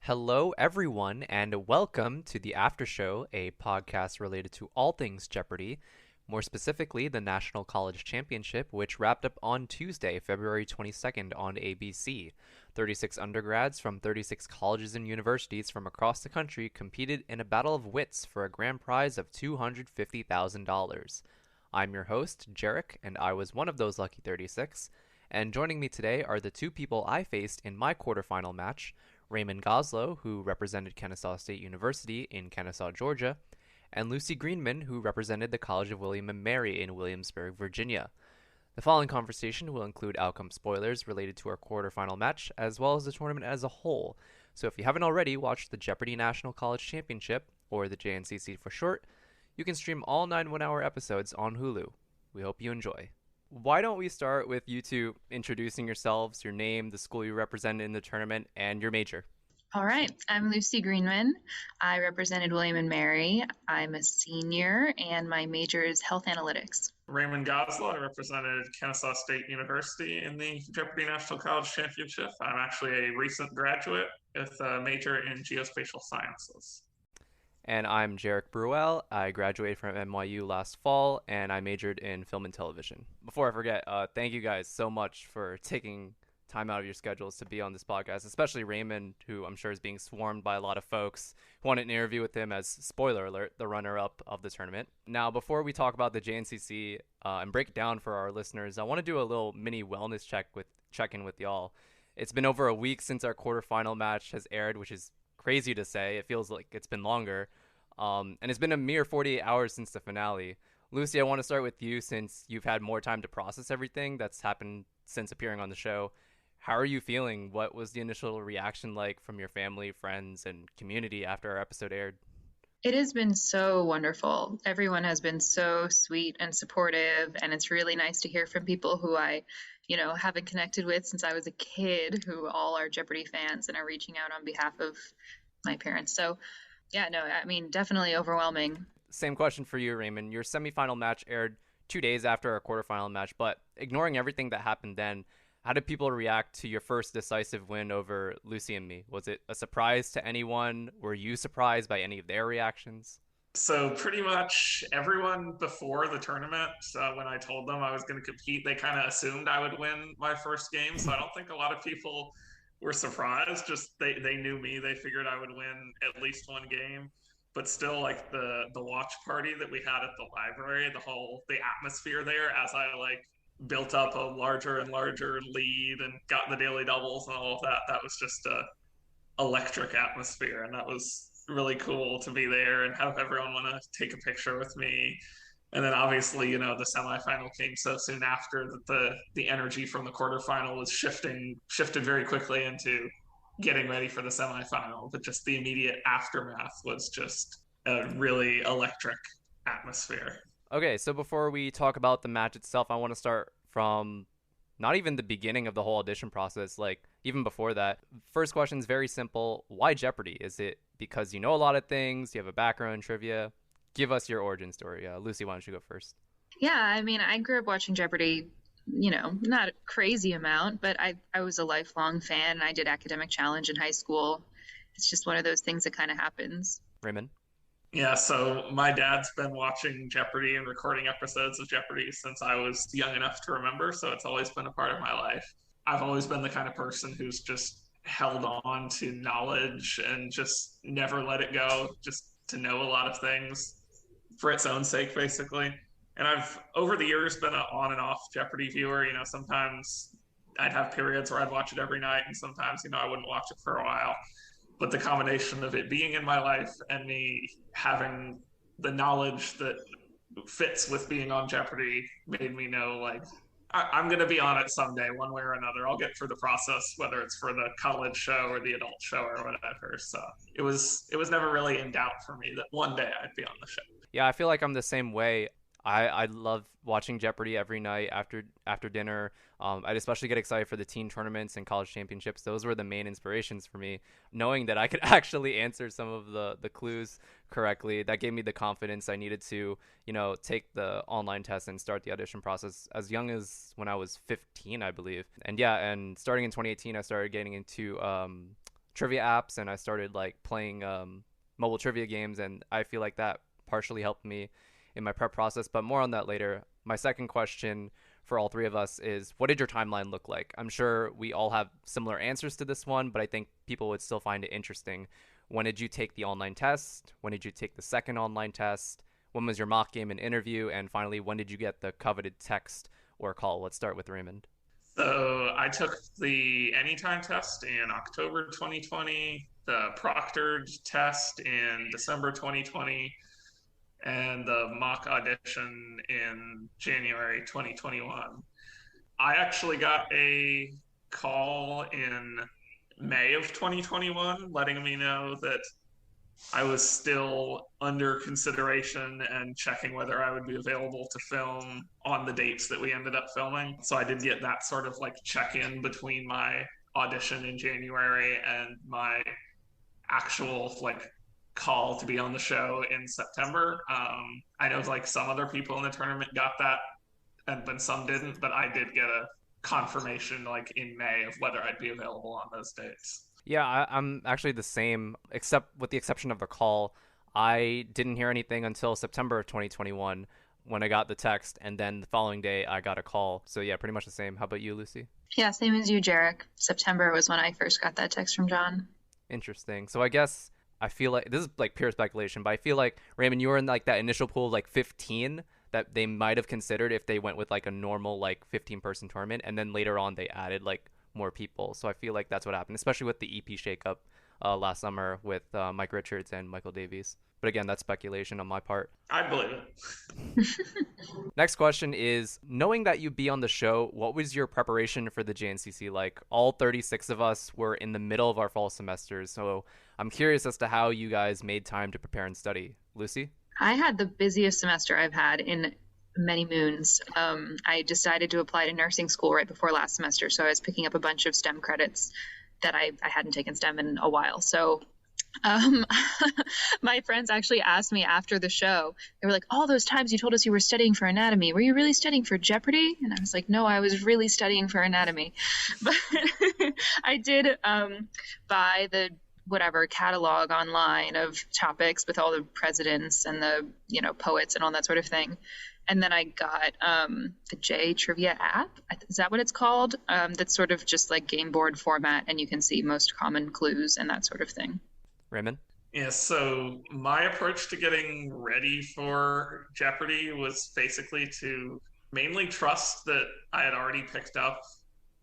Hello, everyone, and welcome to the After Show, a podcast related to all things Jeopardy, more specifically the National College Championship, which wrapped up on Tuesday, February 22nd on ABC. 36 undergrads from 36 colleges and universities from across the country competed in a battle of wits for a grand prize of $250,000. I'm your host, Jeric, and I was one of those lucky 36. And joining me today are the two people I faced in my quarterfinal match, Raymond Goslow, who represented Kennesaw State University in Kennesaw, Georgia, and Lucy Greenman, who represented the College of William and Mary in Williamsburg, Virginia. The following conversation will include outcome spoilers related to our quarterfinal match, as well as the tournament as a whole. So if you haven't already watched the Jeopardy National College Championship, or the JNCC for short, you can stream all 9 one-hour episodes on Hulu. We hope you enjoy. Why don't we start with you two introducing yourselves, your name, the school you represent in the tournament, and your major? All right, I'm Lucy Greenman. I represented William and Mary. I'm a senior, and my major is health analytics. Raymond Goslow. I represented Kennesaw State University in the Jeopardy National College Championship. I'm actually a recent graduate with a major in geospatial sciences. And I'm Jeric Brual. I graduated from NYU last fall, and I majored in film and television. Before I forget, thank you guys so much for taking time out of your schedules to be on this podcast, especially Raymond, who I'm sure is being swarmed by a lot of folks who wanted an interview with him as, spoiler alert, the runner-up of the tournament. Now, before we talk about the JNCC and break it down for our listeners, I want to do a little mini wellness check-in with y'all. It's been over a week since our quarterfinal match has aired, which is crazy to say. It feels like it's been longer. And it's been a mere 48 hours since the finale. Lucy, I want to start with you since you've had more time to process everything that's happened since appearing on the show. How are you feeling? What was the initial reaction like from your family, friends, and community after our episode aired? It has been so wonderful. Everyone has been so sweet and supportive, and it's really nice to hear from people who I haven't connected with since I was a kid, who all are Jeopardy fans and are reaching out on behalf of my parents. So, yeah, no, I mean, definitely overwhelming. Same question for you, Raymond. Your semifinal match aired 2 days after our quarterfinal match, but ignoring everything that happened then, how did people react to your first decisive win over Lucy and me? Was it a surprise to anyone? Were you surprised by any of their reactions? So pretty much everyone before the tournament, when I told them I was going to compete, they kind of assumed I would win my first game. So I don't think a lot of people were surprised. Just they knew me. They figured I would win at least one game. But still, like the watch party that we had at the library, the atmosphere there as I built up a larger and larger lead and got the daily doubles and all of that. That was just a electric atmosphere, and that was really cool to be there and have everyone want to take a picture with me. And then obviously, the semifinal came so soon after that the energy from the quarterfinal was shifted very quickly into getting ready for the semifinal. But just the immediate aftermath was just a really electric atmosphere. Okay, so before we talk about the match itself, I want to start from not even the beginning of the whole audition process, like even before that. First question is very simple. Why Jeopardy? Is it because you know a lot of things? You have a background in trivia? Give us your origin story. Lucy, why don't you go first? Yeah, I mean, I grew up watching Jeopardy, not a crazy amount, but I was a lifelong fan, and I did academic challenge in high school. It's just one of those things that kind of happens. Raymond? Yeah, so my dad's been watching Jeopardy and recording episodes of Jeopardy since I was young enough to remember, so it's always been a part of my life. I've always been the kind of person who's just held on to knowledge and just never let it go, just to know a lot of things for its own sake, basically. And I've, over the years, been an on and off Jeopardy viewer. Sometimes I'd have periods where I'd watch it every night, and sometimes, I wouldn't watch it for a while. But the combination of it being in my life and me having the knowledge that fits with being on Jeopardy made me know, I'm going to be on it someday, one way or another. I'll get through the process, whether it's for the college show or the adult show or whatever. So it was never really in doubt for me that one day I'd be on the show. Yeah, I feel like I'm the same way. I love watching Jeopardy every night after dinner. I'd especially get excited for the teen tournaments and college championships. Those were the main inspirations for me. Knowing that I could actually answer some of the clues correctly, that gave me the confidence I needed to, take the online test and start the audition process as young as when I was 15, I believe. And yeah, and starting in 2018, I started getting into trivia apps and I started like playing mobile trivia games, and I feel like that partially helped me in my prep process, but more on that later. My second question for all three of us is, what did your timeline look like? I'm sure we all have similar answers to this one, but I think people would still find it interesting. When did you take the online test? When did you take the second online test? When was your mock game and interview? And finally, when did you get the coveted text or call? Let's start with Raymond. So I took the anytime test in October 2020, the proctored test in December 2020, and the mock audition in January 2021. I actually got a call in May of 2021 letting me know that I was still under consideration and checking whether I would be available to film on the dates that we ended up filming. So I did get that sort of like check-in between my audition in January and my actual like call to be on the show in September. I know like some other people in the tournament got that, and some didn't, but I did get a confirmation like in May of whether I'd be available on those dates. Yeah, I'm actually the same, except with the exception of a call. I didn't hear anything until September of 2021 when I got the text, and then the following day I got a call. So yeah, pretty much the same. How about you, Lucy? Yeah, same as you, Jeric. September was when I first got that text from John. Interesting. So I guess I feel like this is like pure speculation, but I feel like, Raymond, you were in like that initial pool of like 15 that they might have considered if they went with like a normal like 15-person tournament, and then later on they added like more people. So I feel like that's what happened, especially with the EP shakeup last summer with Mike Richards and Michael Davies. But again, that's speculation on my part. I believe it. Next question is, knowing that you'd be on the show, what was your preparation for the JNCC like? All 36 of us were in the middle of our fall semesters, so I'm curious as to how you guys made time to prepare and study. Lucy? I had the busiest semester I've had in many moons. I decided to apply to nursing school right before last semester, so I was picking up a bunch of STEM credits that I hadn't taken STEM in a while. So my friends actually asked me after the show, they were like, all those times you told us you were studying for anatomy, were you really studying for Jeopardy? And I was like, no, I was really studying for anatomy. But I did buy the whatever catalog online of topics with all the presidents and the, poets and all that sort of thing. And then I got the J Trivia app. Is that what it's called? That's sort of just like game board format, and you can see most common clues and that sort of thing. Raymond? Yeah, so my approach to getting ready for Jeopardy was basically to mainly trust that I had already picked up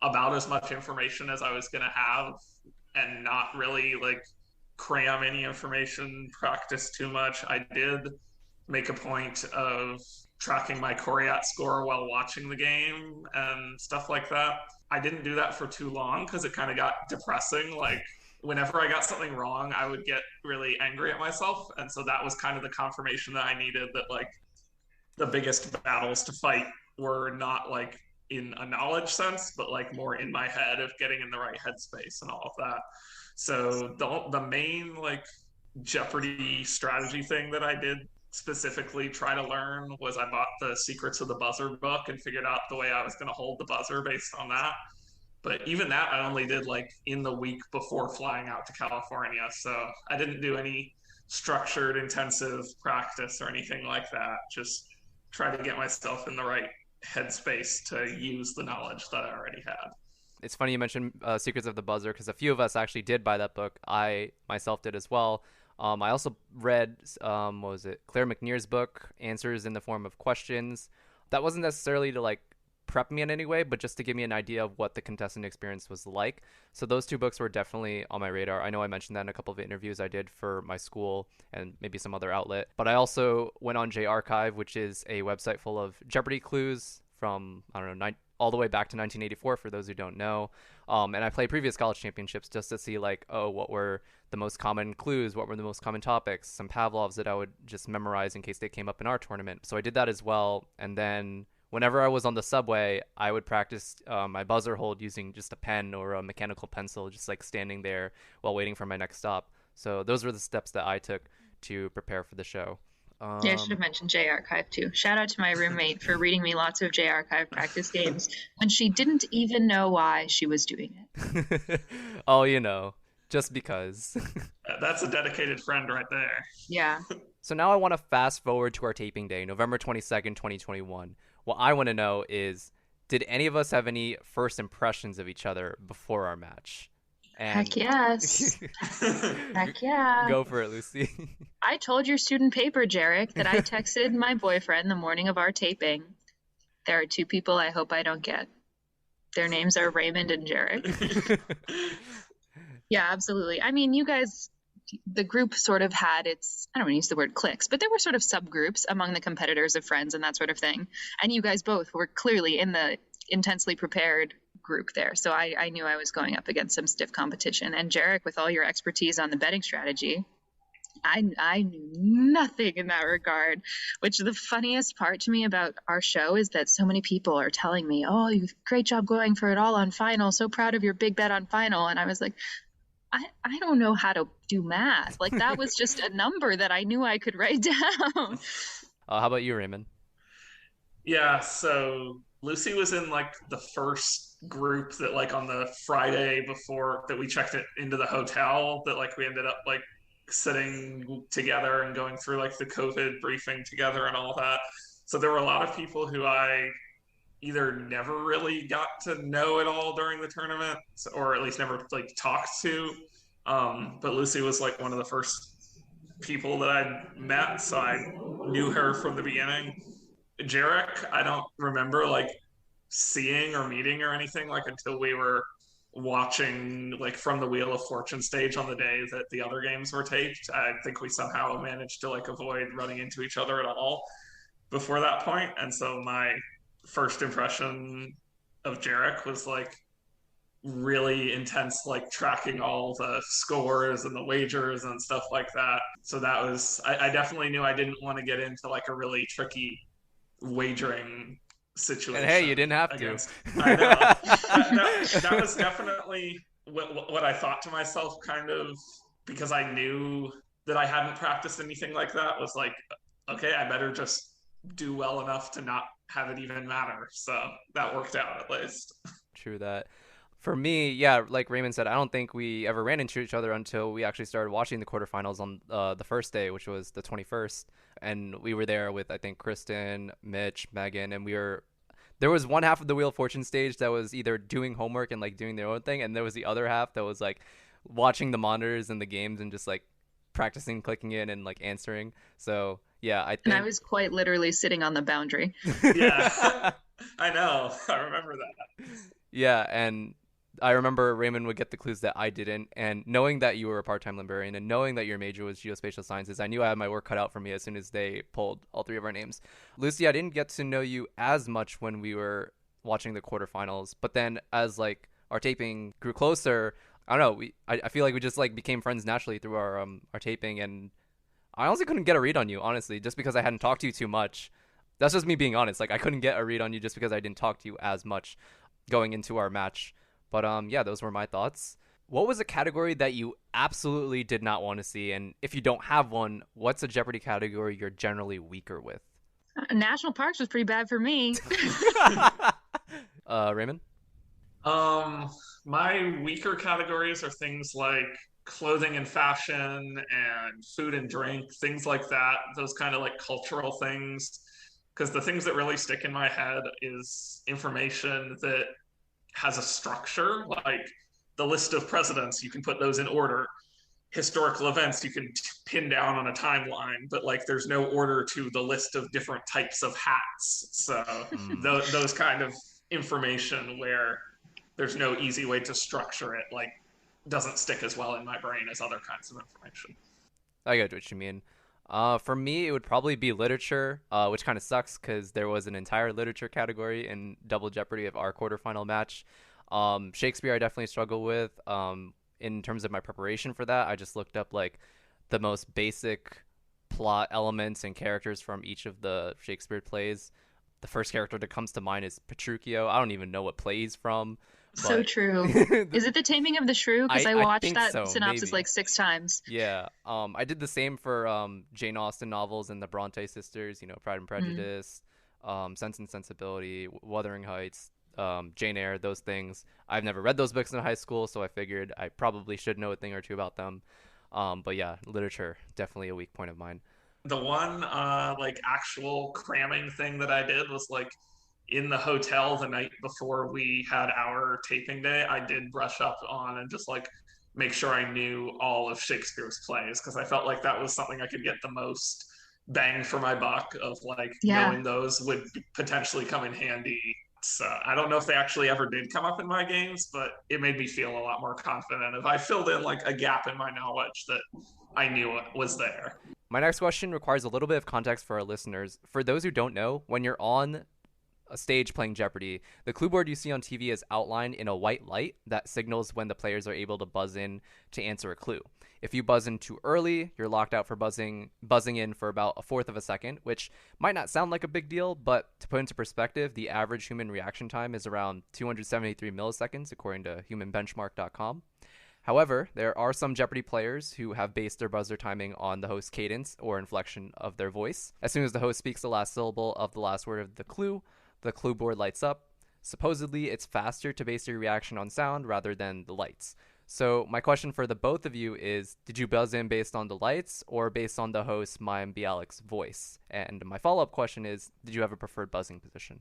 about as much information as I was going to have, and not really like cram any information, practice too much. I did make a point of tracking my Coriat score while watching the game and stuff like that. I didn't do that for too long because it kind of got depressing. Like whenever I got something wrong, I would get really angry at myself. And so that was kind of the confirmation that I needed, that like the biggest battles to fight were not like in a knowledge sense, but like more in my head of getting in the right headspace and all of that. So the main like Jeopardy strategy thing that I did specifically try to learn was I bought the Secrets of the Buzzer book and figured out the way I was going to hold the buzzer based on that. But even that I only did like in the week before flying out to California. So I didn't do any structured intensive practice or anything like that. Just try to get myself in the right headspace to use the knowledge that I already had. It's funny you mentioned Secrets of the Buzzer, because a few of us actually did buy that book. I myself did as well. I also read, what was it, Claire McNear's book, Answers in the Form of Questions. That wasn't necessarily to like prep me in any way, but just to give me an idea of what the contestant experience was like. So those two books were definitely on my radar. I know I mentioned that in a couple of interviews I did for my school and maybe some other outlet. But I also went on J-Archive, which is a website full of Jeopardy clues from, I don't know, all the way back to 1984 for those who don't know. And I played previous college championships just to see like, what were the most common clues, what were the most common topics, some Pavlovs that I would just memorize in case they came up in our tournament. So I did that as well. And then whenever I was on the subway, I would practice my buzzer hold using just a pen or a mechanical pencil, just like standing there while waiting for my next stop. So those were the steps that I took to prepare for the show. Yeah, I should have mentioned J-Archive too. Shout out to my roommate for reading me lots of J-Archive practice games when she didn't even know why she was doing it. Oh, just because. That's a dedicated friend right there. Yeah. So now I want to fast forward to our taping day, November 22nd, 2021. What I want to know is, did any of us have any first impressions of each other before our match? Heck And yes. Heck yeah. go for it, Lucy. I told your student paper, Jeric, that I texted my boyfriend the morning of our taping. There are two people I hope I don't get. Their names are Raymond and Jeric. Yeah, absolutely. I mean, you guys, the group sort of had its, I don't want to use the word cliques, but there were sort of subgroups among the competitors of friends and that sort of thing. And you guys both were clearly in the intensely prepared group there. So I knew I was going up against some stiff competition. And Jeric, with all your expertise on the betting strategy, I knew nothing in that regard, which the funniest part to me about our show is that so many people are telling me, oh, you great job going for it all on final. So proud of your big bet on final. And I was like, I don't know how to do math. Like, that was just a number that I knew I could write down. How about you, Raymond? Yeah, so Lucy was in like the first group that like on the Friday before that we checked it into the hotel that like we ended up like sitting together and going through like the COVID briefing together and all that. So there were a lot of people who I either never really got to know at all during the tournament or at least never like talked to. But Lucy was like one of the first people that I met, so I knew her from the beginning. Jeric, I don't remember like seeing or meeting or anything like until we were watching like from the Wheel of Fortune stage on the day that the other games were taped. I think we somehow managed to like avoid running into each other at all before that point. And so my first impression of Jeric was like really intense, like tracking all the scores and the wagers and stuff like that. So that was, I definitely knew I didn't want to get into like a really tricky wagering situation. And hey, you didn't have to. I know. That was definitely what I thought to myself, kind of, because I knew that I hadn't practiced anything like that, was like, okay, I better just do well enough to not have it even matter. So that worked out at least. True that. For me, yeah, like Raymond said, I don't think we ever ran into each other until we actually started watching the quarterfinals on the first day, which was the 21st. And we were there with, I think, Kristen, Mitch, Megan, and there was one half of the Wheel of Fortune stage that was either doing homework and like doing their own thing, and there was the other half that was like watching the monitors and the games and just like practicing clicking in and like answering. So yeah, I think. And I was quite literally sitting on the boundary. Yeah, I know. I remember that. Yeah, and I remember Raymond would get the clues that I didn't, and knowing that you were a part-time librarian and knowing that your major was geospatial sciences, I knew I had my work cut out for me as soon as they pulled all three of our names. Lucy, I didn't get to know you as much when we were watching the quarterfinals, but then as like our taping grew closer, I don't know, I feel like we just like became friends naturally through our taping, and I honestly couldn't get a read on you, honestly, just because I hadn't talked to you too much. That's just me being honest. Like, I couldn't get a read on you just because I didn't talk to you as much going into our match. But yeah, those were my thoughts. What was a category that you absolutely did not want to see? And if you don't have one, what's a Jeopardy category you're generally weaker with? National parks was pretty bad for me. Raymond? My weaker categories are things like clothing and fashion and food and drink, things like that. Those kind of like cultural things. Because the things that really stick in my head is information that has a structure, like the list of presidents, you can put those in order. Historical events you can pin down on a timeline, but like there's no order to the list of different types of hats. So those kind of information where there's no easy way to structure it, like doesn't stick as well in my brain as other kinds of information. I get what you mean. For me, it would probably be literature, which kind of sucks because there was an entire literature category in Double Jeopardy of our quarterfinal match. Shakespeare, I definitely struggle with. In terms of my preparation for that, I just looked up like the most basic plot elements and characters from each of the Shakespeare plays. The first character that comes to mind is Petruchio. I don't even know what play he's from. So true. Is it The Taming of the Shrew? Because I watched that synopsis like 6 times. Yeah. I did the same for Jane Austen novels and the Bronte sisters, Pride and Prejudice, Sense and Sensibility, Wuthering Heights. Jane Eyre, those things. I've never read those books in high school, so I figured I probably should know a thing or two about them. But yeah, literature, definitely a weak point of mine. The one like actual cramming thing that I did was like in the hotel the night before we had our taping day. I did brush up on and just like make sure I knew all of Shakespeare's plays because I felt like that was something I could get the most bang for my buck of, like Yeah. knowing those would potentially come in handy. So I don't know if they actually ever did come up in my games, but it made me feel a lot more confident if I filled in like a gap in my knowledge that I knew was there. My next question requires a little bit of context for our listeners. For those who don't know, when you're on a stage playing Jeopardy, the clue board you see on TV is outlined in a white light that signals when the players are able to buzz in to answer a clue. If you buzz in too early, you're locked out for buzzing in for about a fourth of a second, which might not sound like a big deal, but to put into perspective, the average human reaction time is around 273 milliseconds, according to humanbenchmark.com. However, there are some Jeopardy players who have based their buzzer timing on the host's cadence or inflection of their voice. As soon as the host speaks the last syllable of the last word of the clue board lights up. Supposedly, it's faster to base your reaction on sound rather than the lights. So my question for the both of you is, did you buzz in based on the lights or based on the host Mayim Bialik's voice? And my follow-up question is, did you have a preferred buzzing position?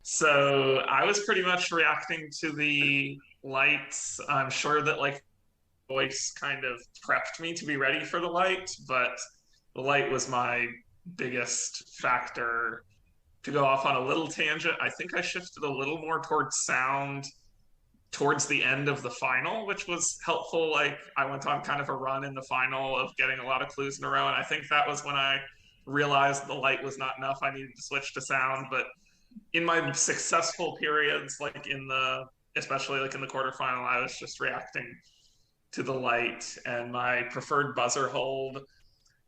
So I was pretty much reacting to the lights. I'm sure that like voice kind of prepped me to be ready for the light, but the light was my biggest factor. To go off on a little tangent, I think I shifted a little more towards sound towards the end of the final, which was helpful. Like I went on kind of a run in the final of getting a lot of clues in a row, and I think that was when I realized the light was not enough. I needed to switch to sound. But in my successful periods, like in the especially like in the quarterfinal, I was just reacting to the light, and my preferred buzzer hold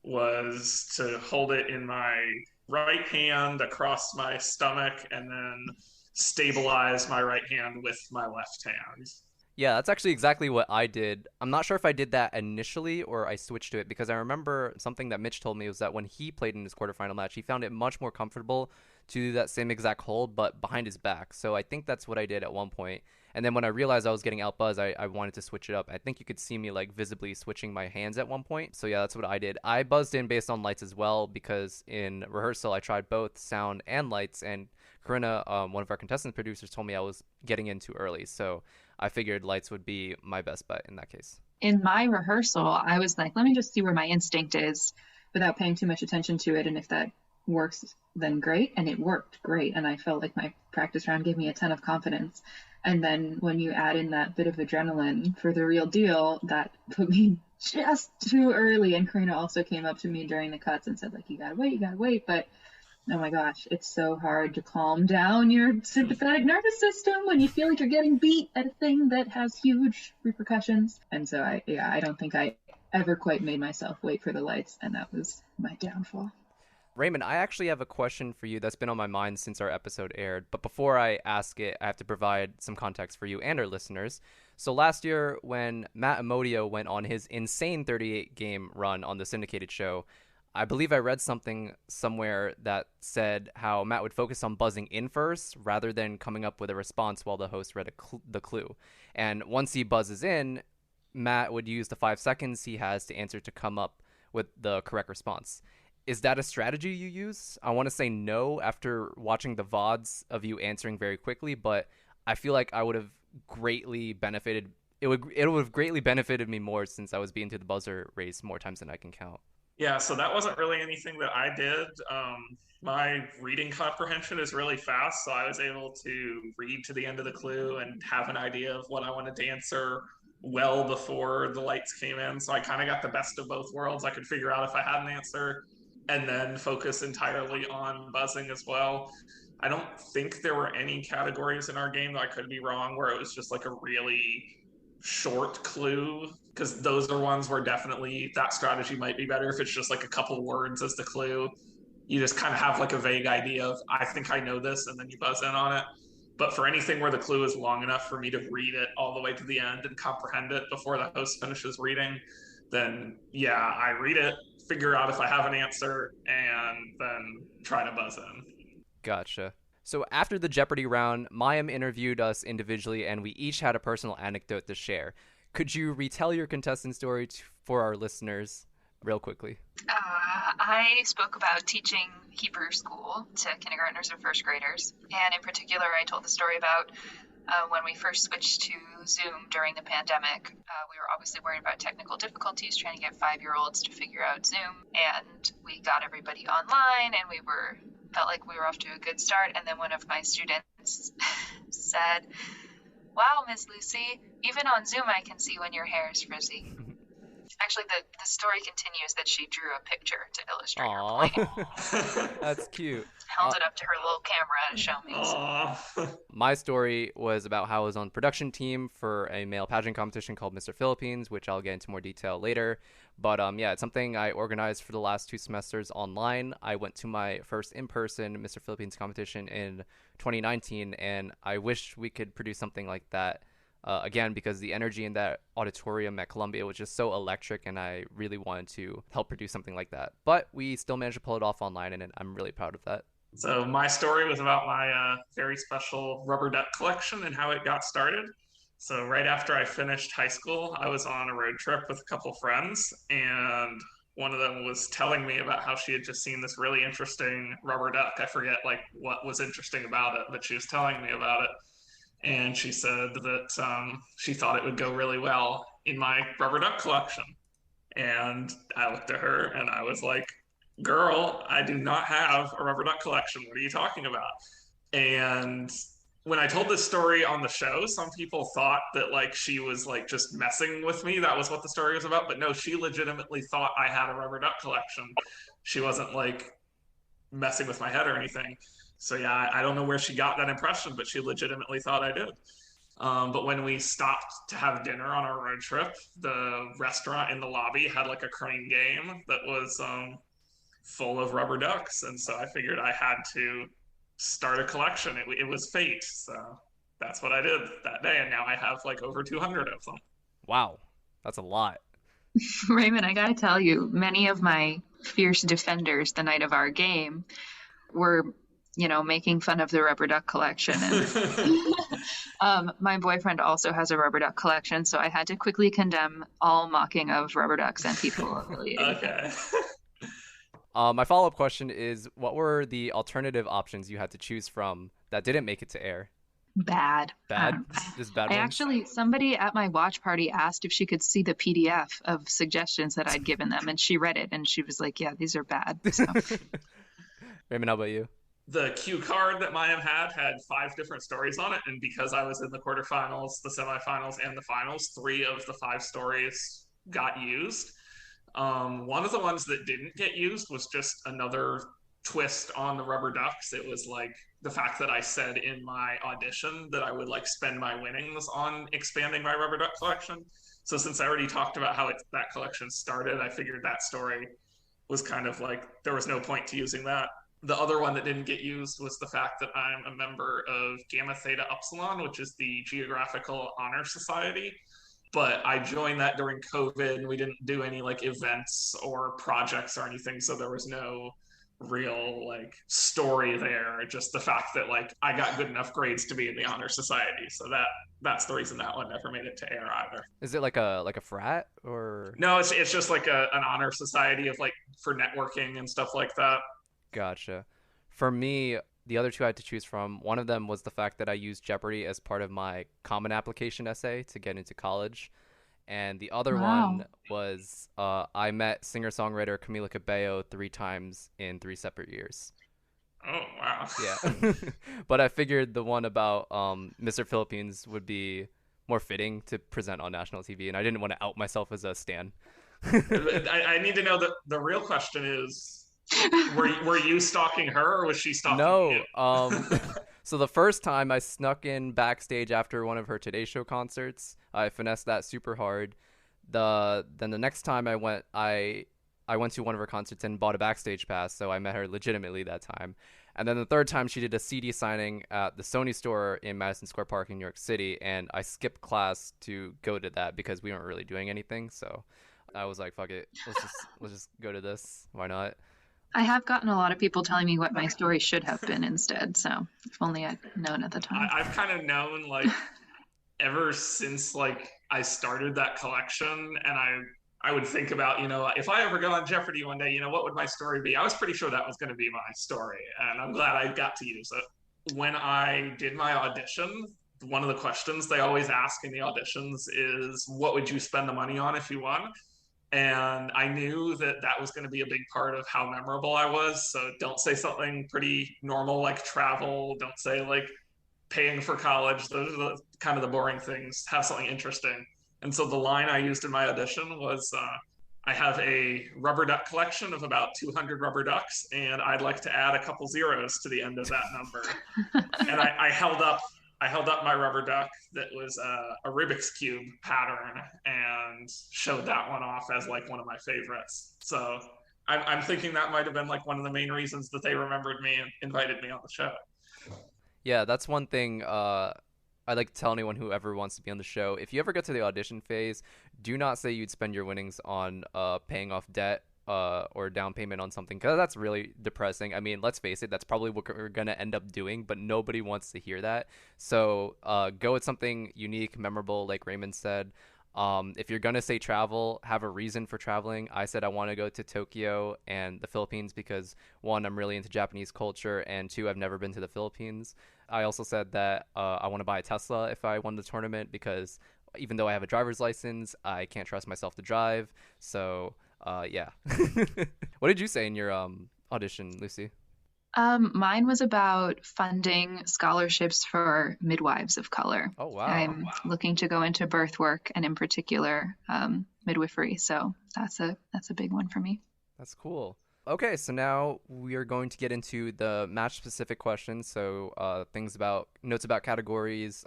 was to hold it in my right hand across my stomach and then stabilize my right hand with my left hand. Yeah, that's actually exactly what I did. I'm not sure if I did that initially or I switched to it because I remember something that Mitch told me was that when he played in his quarterfinal match, he found it much more comfortable to do that same exact hold, but behind his back. So I think that's what I did at one point. And then when I realized I was getting outbuzzed, I wanted to switch it up. I think you could see me like visibly switching my hands at one point. So yeah, that's what I did. I buzzed in based on lights as well because in rehearsal I tried both sound and lights, and Corinna, one of our contestant producers, told me I was getting in too early. So I figured lights would be my best bet in that case. In my rehearsal, I was like, let me just see where my instinct is without paying too much attention to it. And if that works, then great. And it worked great. And I felt like my practice round gave me a ton of confidence. And then when you add in that bit of adrenaline for the real deal, that put me just too early. And Karina also came up to me during the cuts and said, like, you gotta wait. But oh my gosh, it's so hard to calm down your sympathetic nervous system when you feel like you're getting beat at a thing that has huge repercussions. And so I don't think I ever quite made myself wait for the lights, and that was my downfall. Raymond, I actually have a question for you that's been on my mind since our episode aired. But before I ask it, I have to provide some context for you and our listeners. So last year, when Matt Amodio went on his insane 38-game run on the syndicated show, I believe I read something somewhere that said how Matt would focus on buzzing in first rather than coming up with a response while the host read the clue. And once he buzzes in, Matt would use the 5 seconds he has to answer to come up with the correct response. Is that a strategy you use? I want to say no after watching the VODs of you answering very quickly, but I feel like I would have greatly benefited. It would have greatly benefited me more since I was being to the buzzer race more times than I can count. Yeah, so that wasn't really anything that I did. My reading comprehension is really fast, so I was able to read to the end of the clue and have an idea of what I wanted to answer well before the lights came in. So I kind of got the best of both worlds. I could figure out if I had an answer and then focus entirely on buzzing as well. I don't think there were any categories in our game, though I could be wrong, where it was just like a really short clue, because those are ones where definitely that strategy might be better if it's just like a couple words as the clue. You just kind of have like a vague idea of, I think I know this, and then you buzz in on it. But for anything where the clue is long enough for me to read it all the way to the end and comprehend it before the host finishes reading, then yeah, I read it, figure out if I have an answer, and then try to buzz in. Gotcha. So after the Jeopardy round, Mayim interviewed us individually, and we each had a personal anecdote to share. Could you retell your contestant story for our listeners real quickly? I spoke about teaching Hebrew school to kindergartners and first graders. And in particular, I told the story about when we first switched to Zoom during the pandemic. We were obviously worried about technical difficulties trying to get 5-year-olds to figure out Zoom. And we got everybody online, and felt like we were off to a good start. And then one of my students said, "Wow, Miss Lucy, even on Zoom I can see when your hair is frizzy." Actually, the story continues that she drew a picture to illustrate her point. That's cute. Held it up to her little camera to show me. So. My story was about how I was on production team for a male pageant competition called Mr. Philippines, which I'll get into more detail later. But yeah, it's something I organized for the last 2 semesters online. I went to my first in-person Mr. Philippines competition in 2019, and I wish we could produce something like that again, because the energy in that auditorium at Columbia was just so electric, and I really wanted to help produce something like that. But we still managed to pull it off online, and I'm really proud of that. So my story was about my very special rubber duck collection and how it got started. So right after I finished high school, I was on a road trip with a couple friends, and one of them was telling me about how she had just seen this really interesting rubber duck. I forget like what was interesting about it, but she was telling me about it. And she said that she thought it would go really well in my rubber duck collection. And I looked at her and I was like, "Girl, I do not have a rubber duck collection. What are you talking about?" And when I told this story on the show, some people thought that like she was like just messing with me. That was what the story was about. But no, she legitimately thought I had a rubber duck collection. She wasn't like messing with my head or anything. So yeah, I don't know where she got that impression, but she legitimately thought I did. But when we stopped to have dinner on our road trip, the restaurant in the lobby had like a crane game that was full of rubber ducks. And so I figured I had to start a collection. It was fate. So that's what I did that day. And now I have like over 200 of them. Wow, that's a lot. Raymond, I gotta tell you, many of my fierce defenders the night of our game were making fun of the rubber duck collection. And my boyfriend also has a rubber duck collection, so I had to quickly condemn all mocking of rubber ducks and people affiliated. Okay. My follow-up question is, what were the alternative options you had to choose from that didn't make it to air? Bad. Just bad ones? Somebody at my watch party asked if she could see the PDF of suggestions that I'd given them, and she read it, and she was like, "Yeah, these are bad." So. Raymond, how about you? The cue card that Mayim had 5 different stories on it, and because I was in the quarterfinals, the semifinals, and the finals, 3 of the 5 stories got used. One of the ones that didn't get used was just another twist on the rubber ducks. It was like the fact that I said in my audition that I would like spend my winnings on expanding my rubber duck collection. So since I already talked about how that collection started, I figured that story was kind of like there was no point to using that. The other one that didn't get used was the fact that I'm a member of Gamma Theta Upsilon, which is the Geographical Honor Society. But I joined that during COVID, and we didn't do any like events or projects or anything, so there was no real like story there. Just the fact that like I got good enough grades to be in the Honor Society, so that's the reason that one never made it to air either. Is it like a frat or? No, it's just like an honor society of like for networking and stuff like that. Gotcha. For me, the other 2 I had to choose from, one of them was the fact that I used Jeopardy as part of my common application essay to get into college. And the other one was I met singer-songwriter Camila Cabello 3 times in 3 separate years. Oh, wow. Yeah. But I figured the one about Mr. Philippines would be more fitting to present on national TV, and I didn't want to out myself as a stan. I need to know the real question is, were you stalking her or was she stalking you? No. So the first time I snuck in backstage after one of her Today Show concerts. I finessed that super hard. Then the next time I went to one of her concerts and bought a backstage pass, so I met her legitimately that time. And then the third time she did a CD signing at the Sony store in Madison Square Park in New York City, and I skipped class to go to that because we weren't really doing anything. So I was like, fuck it, let's just go to this. Why not? I have gotten a lot of people telling me what my story should have been instead, so if only I'd known at the time. I've kind of known like ever since like I started that collection, and I would think about, if I ever go on Jeopardy one day, what would my story be? I was pretty sure that was going to be my story, and I'm glad I got to use it. When I did my audition, one of the questions they always ask in the auditions is, what would you spend the money on if you won? And I knew that that was going to be a big part of how memorable I was. So don't say something pretty normal like travel. Don't say like paying for college. Those are kind of the boring things. Have something interesting. And so the line I used in my audition was, I have a rubber duck collection of about 200 rubber ducks, and I'd like to add a couple zeros to the end of that number. And I held up my rubber duck that was a Rubik's Cube pattern and showed that one off as like one of my favorites. So I'm thinking that might have been like one of the main reasons that they remembered me and invited me on the show. Yeah, that's one thing I like to tell anyone who ever wants to be on the show. If you ever get to the audition phase, do not say you'd spend your winnings on paying off debt or down payment on something, because that's really depressing. I mean, let's face it, that's probably what we're going to end up doing, but nobody wants to hear that. So go with something unique, memorable, like Raymond said. If you're going to say travel, have a reason for traveling. I said I want to go to Tokyo and the Philippines because, one, I'm really into Japanese culture, and two, I've never been to the Philippines. I also said that I want to buy a Tesla if I won the tournament because even though I have a driver's license, I can't trust myself to drive. So, yeah. What did you say in your audition, Lucy? Mine was about funding scholarships for midwives of color. Oh, wow. I'm looking to go into birth work and in particular midwifery. So that's a big one for me. That's cool. Okay, so now we are going to get into the match-specific questions. So notes about categories,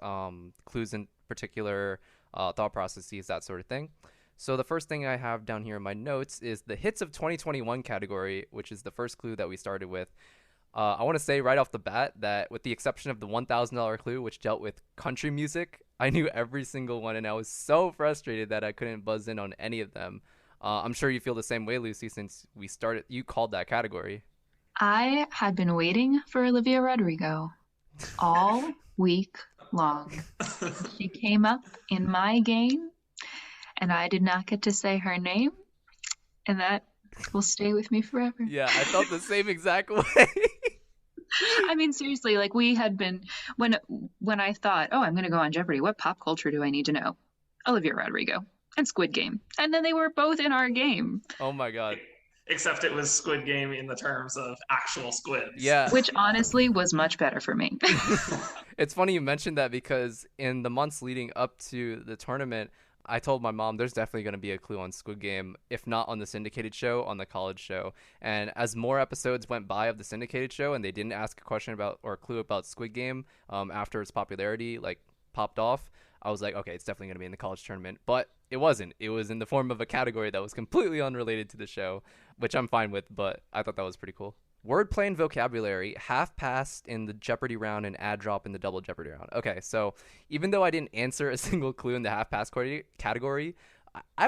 clues in particular, thought processes, that sort of thing. So the first thing I have down here in my notes is the hits of 2021 category, which is the first clue that we started with. I want to say right off the bat that with the exception of the $1,000 clue, which dealt with country music, I knew every single one, and I was so frustrated that I couldn't buzz in on any of them. I'm sure you feel the same way, Lucy, since you called that category. I had been waiting for Olivia Rodrigo all week long. She came up in my game, and I did not get to say her name, and that will stay with me forever. Yeah, I felt the same exact way. I mean, seriously, like we had been when I thought, oh, I'm going to go on Jeopardy. What pop culture do I need to know? Olivia Rodrigo and Squid Game, and then they were both in our game. Oh my god! Except it was Squid Game in the terms of actual squids. Yeah, which honestly was much better for me. It's funny you mentioned that because in the months leading up to the tournament, I told my mom there's definitely going to be a clue on Squid Game, if not on the syndicated show, on the college show. And as more episodes went by of the syndicated show and they didn't ask a question about or a clue about Squid Game after its popularity like popped off, I was like, okay, it's definitely going to be in the college tournament. But it wasn't. It was in the form of a category that was completely unrelated to the show, which I'm fine with, but I thought that was pretty cool. Wordplay and vocabulary, half passed in the Jeopardy round and ad drop in the double Jeopardy round. Okay, so even though I didn't answer a single clue in the half pass category, I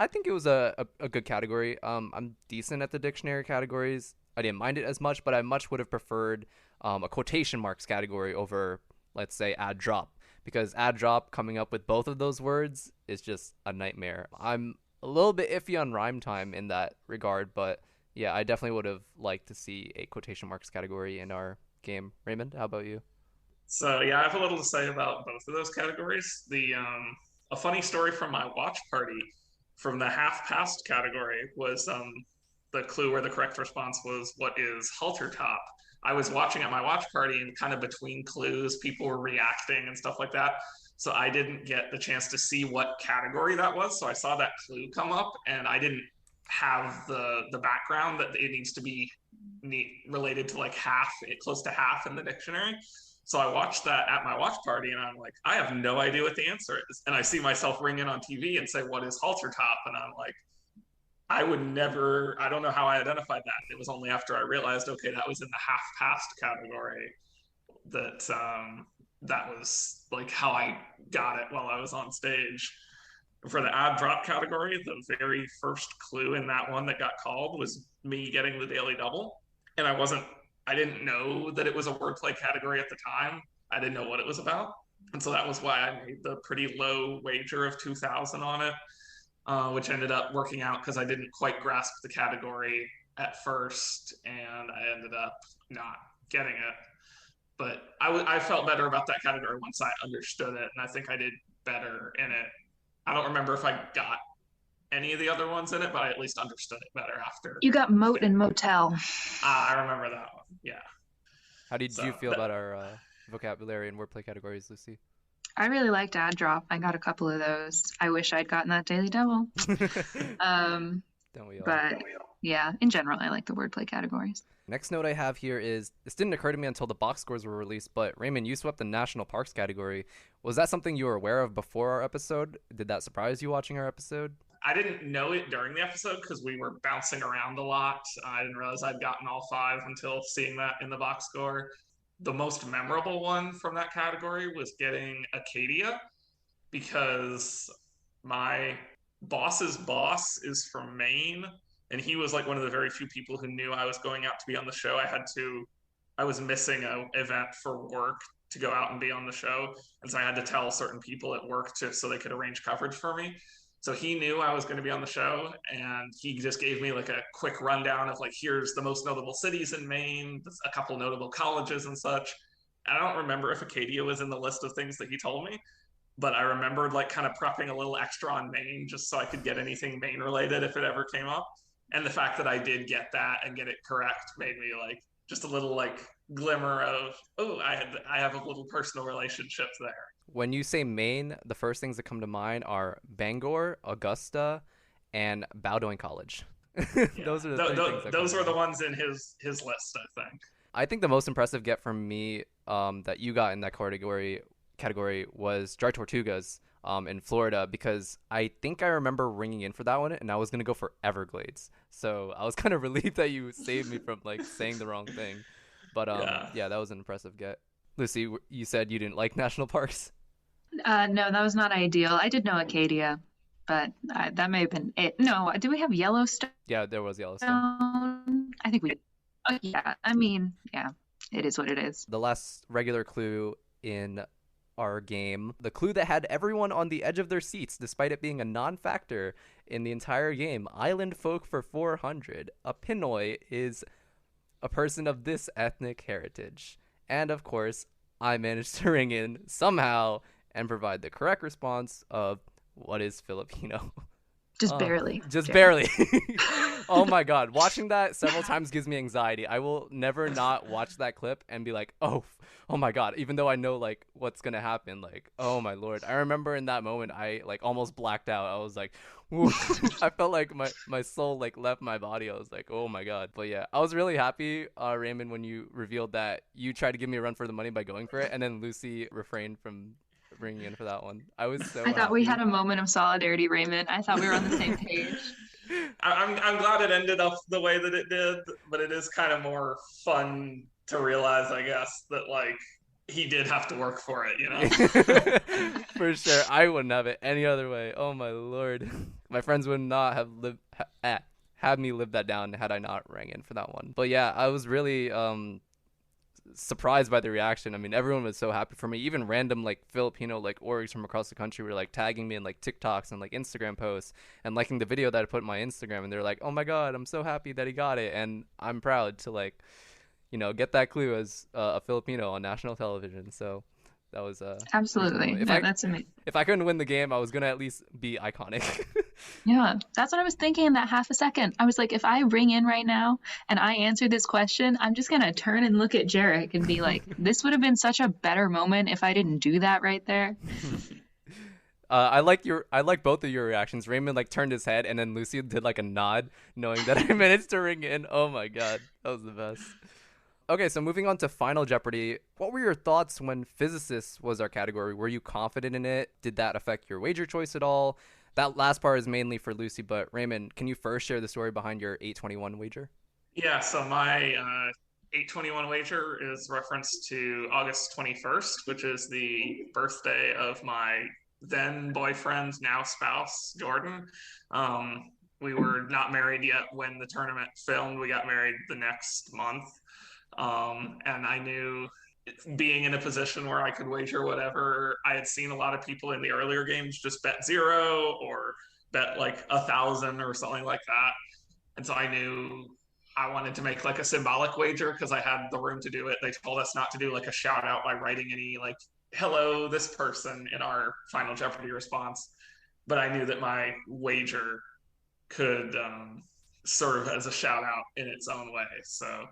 think it was a good category. I'm decent at the dictionary categories. I didn't mind it as much, but I much would have preferred a quotation marks category over, let's say, ad drop, because ad drop coming up with both of those words is just a nightmare. I'm a little bit iffy on rhyme time in that regard, but yeah, I definitely would have liked to see a quotation marks category in our game. Raymond, how about you? So yeah, I have a little to say about both of those categories. A funny story from my watch party from the half past category was the clue where the correct response was, what is halter top? I was watching at my watch party, and kind of between clues, people were reacting and stuff like that. So I didn't get the chance to see what category that was. So I saw that clue come up, and I didn't have the background that it needs to be related to like half, close to half in the dictionary. So I watched that at my watch party, and I'm like, I have no idea what the answer is. And I see myself ring in on TV and say, what is halter top? And I'm like, I don't know how I identified that. It was only after I realized, okay, that was in the half past category that that was like how I got it while I was on stage. For the add drop category, the very first clue in that one that got called was me getting the daily double. And I didn't know that it was a wordplay category at the time. I didn't know what it was about. And so that was why I made the pretty low wager of 2,000 on it, which ended up working out because I didn't quite grasp the category at first, and I ended up not getting it. But I felt better about that category once I understood it, and I think I did better in it. I don't remember if I got any of the other ones in it, but I at least understood it better after. You got moat and motel. I remember that one. Yeah. How did you feel about our vocabulary and wordplay categories, Lucy? I really liked add drop. I got a couple of those. I wish I'd gotten that daily double. Don't we all? But yeah, in general, I like the wordplay categories. Next note I have here is, this didn't occur to me until the box scores were released, but Raymond, you swept the national parks category. Was that something you were aware of before our episode? Did that surprise you watching our episode? I didn't know it during the episode because we were bouncing around a lot. I didn't realize I'd gotten all 5 until seeing that in the box score. The most memorable one from that category was getting Acadia, because my boss's boss is from Maine, and he was like one of the very few people who knew I was going out to be on the show. I was missing an event for work to go out and be on the show, and so I had to tell certain people at work so they could arrange coverage for me. So he knew I was going to be on the show, and he just gave me like a quick rundown of like, here's the most notable cities in Maine, a couple notable colleges and such. I don't remember if Acadia was in the list of things that he told me, but I remembered like kind of prepping a little extra on Maine just so I could get anything Maine related if it ever came up. And the fact that I did get that and get it correct made me like just a little like glimmer of, oh, I have a little personal relationship there. When you say Maine, the first things that come to mind are Bangor, Augusta, and Bowdoin College. Yeah. Those were the ones in his list, I think. I think the most impressive get from me that you got in that category was Dry Tortugas in Florida, because I think I remember ringing in for that one, and I was going to go for Everglades. So I was kind of relieved that you saved me from like saying the wrong thing. But yeah, that was an impressive get. Lucy, you said you didn't like national parks? No, that was not ideal. I did know Acadia, but that may have been it. No, do we have Yellowstone? Yeah, there was Yellowstone. I think we did. Oh, yeah, I mean, yeah, it is what it is. The last regular clue in our game, the clue that had everyone on the edge of their seats despite it being a non-factor in the entire game, Island Folk for 400. A Pinoy is a person of this ethnic heritage. And of course, I managed to ring in somehow and provide the correct response of what is Filipino. Just barely. Just barely. Oh my God. Watching that several times gives me anxiety. I will never not watch that clip and be like, oh my God. Even though I know like what's going to happen. Like, oh my Lord. I remember in that moment, I like almost blacked out. I was like, I felt like my soul like left my body. I was like, oh my God. But yeah, I was really happy, Raymond, when you revealed that you tried to give me a run for the money by going for it. And then Lucy refrained from bringing in for that one. I thought we had a moment of solidarity, Raymond. I thought we were on the same page. I'm glad it ended up the way that it did, but it is kind of more fun to realize, I guess, that like he did have to work for it, you know? For sure. I wouldn't have it any other way. Oh my Lord. My friends would not have had me live that down had I not rang in for that one. But yeah, I was really surprised by the reaction. I mean, everyone was so happy for me. Even random like Filipino like orgs from across the country were like tagging me in like TikToks and like Instagram posts and liking the video that I put in my Instagram, and they're like, oh my God, I'm so happy that he got it, and I'm proud to like, you know, get that clue as a Filipino on national television. So that was absolutely. That's amazing. If I couldn't win the game, I was gonna at least be iconic. Yeah, that's what I was thinking in that half a second. I was like, if I ring in right now and I answer this question, I'm just gonna turn and look at Jeric and be like, this would have been such a better moment if I didn't do that right there. I like both of your reactions. Raymond like turned his head, and then Lucy did like a nod, knowing that I managed to ring in. Oh my God, that was the best. Okay, so moving on to Final Jeopardy. What were your thoughts when physicists was our category? Were you confident in it? Did that affect your wager choice at all? That last part is mainly for Lucy, but Raymond, can you first share the story behind your 821 wager? Yeah, so my 821 wager is reference to August 21st, which is the birthday of my then boyfriend, now spouse, Jordan. We were not married yet when the tournament filmed. We got married the next month. And I knew being in a position where I could wager whatever. I had seen a lot of people in the earlier games just bet 0 or bet like 1,000 or something like that. And so I knew I wanted to make like a symbolic wager because I had the room to do it. They told us not to do like a shout out by writing any like hello this person in our final Jeopardy response, but I knew that my wager could serve as a shout out in its own way. So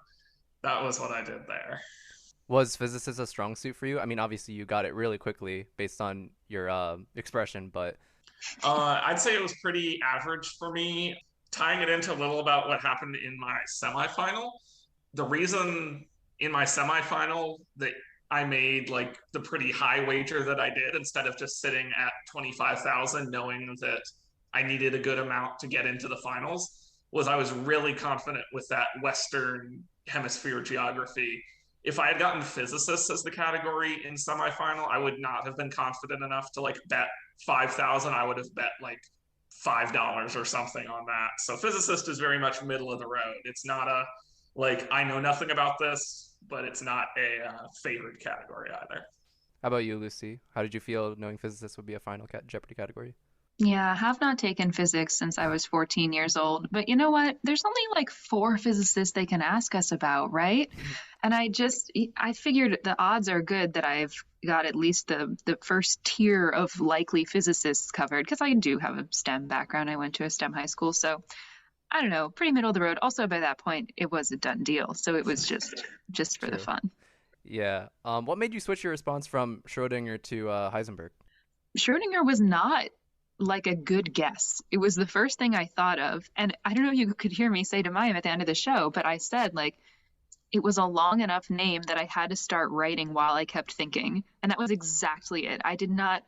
that was what I did there. Was physicists a strong suit for you? I mean, obviously you got it really quickly based on your expression, but I'd say it was pretty average for me. Tying it into a little about what happened in my semifinal, the reason in my semifinal that I made like the pretty high wager that I did instead of just sitting at 25,000 knowing that I needed a good amount to get into the finals was I was really confident with that Western hemisphere geography. If I had gotten physicists as the category in semifinal, I would not have been confident enough to like bet 5,000. I would have bet like $5 or something on that. So physicist is very much middle of the road. It's not a like I know nothing about this, but it's not a favored category either. how about you, Lucy? How did you feel knowing physicists would be a final Jeopardy category? Yeah, I have not taken physics since I was 14 years old. But you know what? There's only like 4 physicists they can ask us about, right? And I figured the odds are good that I've got at least the first tier of likely physicists covered because I do have a STEM background. I went to a STEM high school. So I don't know, pretty middle of the road. Also, by that point, it was a done deal. So it was just for the True. fun. Yeah. What made you switch your response from Schrodinger to Heisenberg? Schrodinger was not like a good guess. It was the first thing I thought of. And I don't know if you could hear me say to Mayim at the end of the show, but I said, like, it was a long enough name that I had to start writing while I kept thinking. And that was exactly it. I did not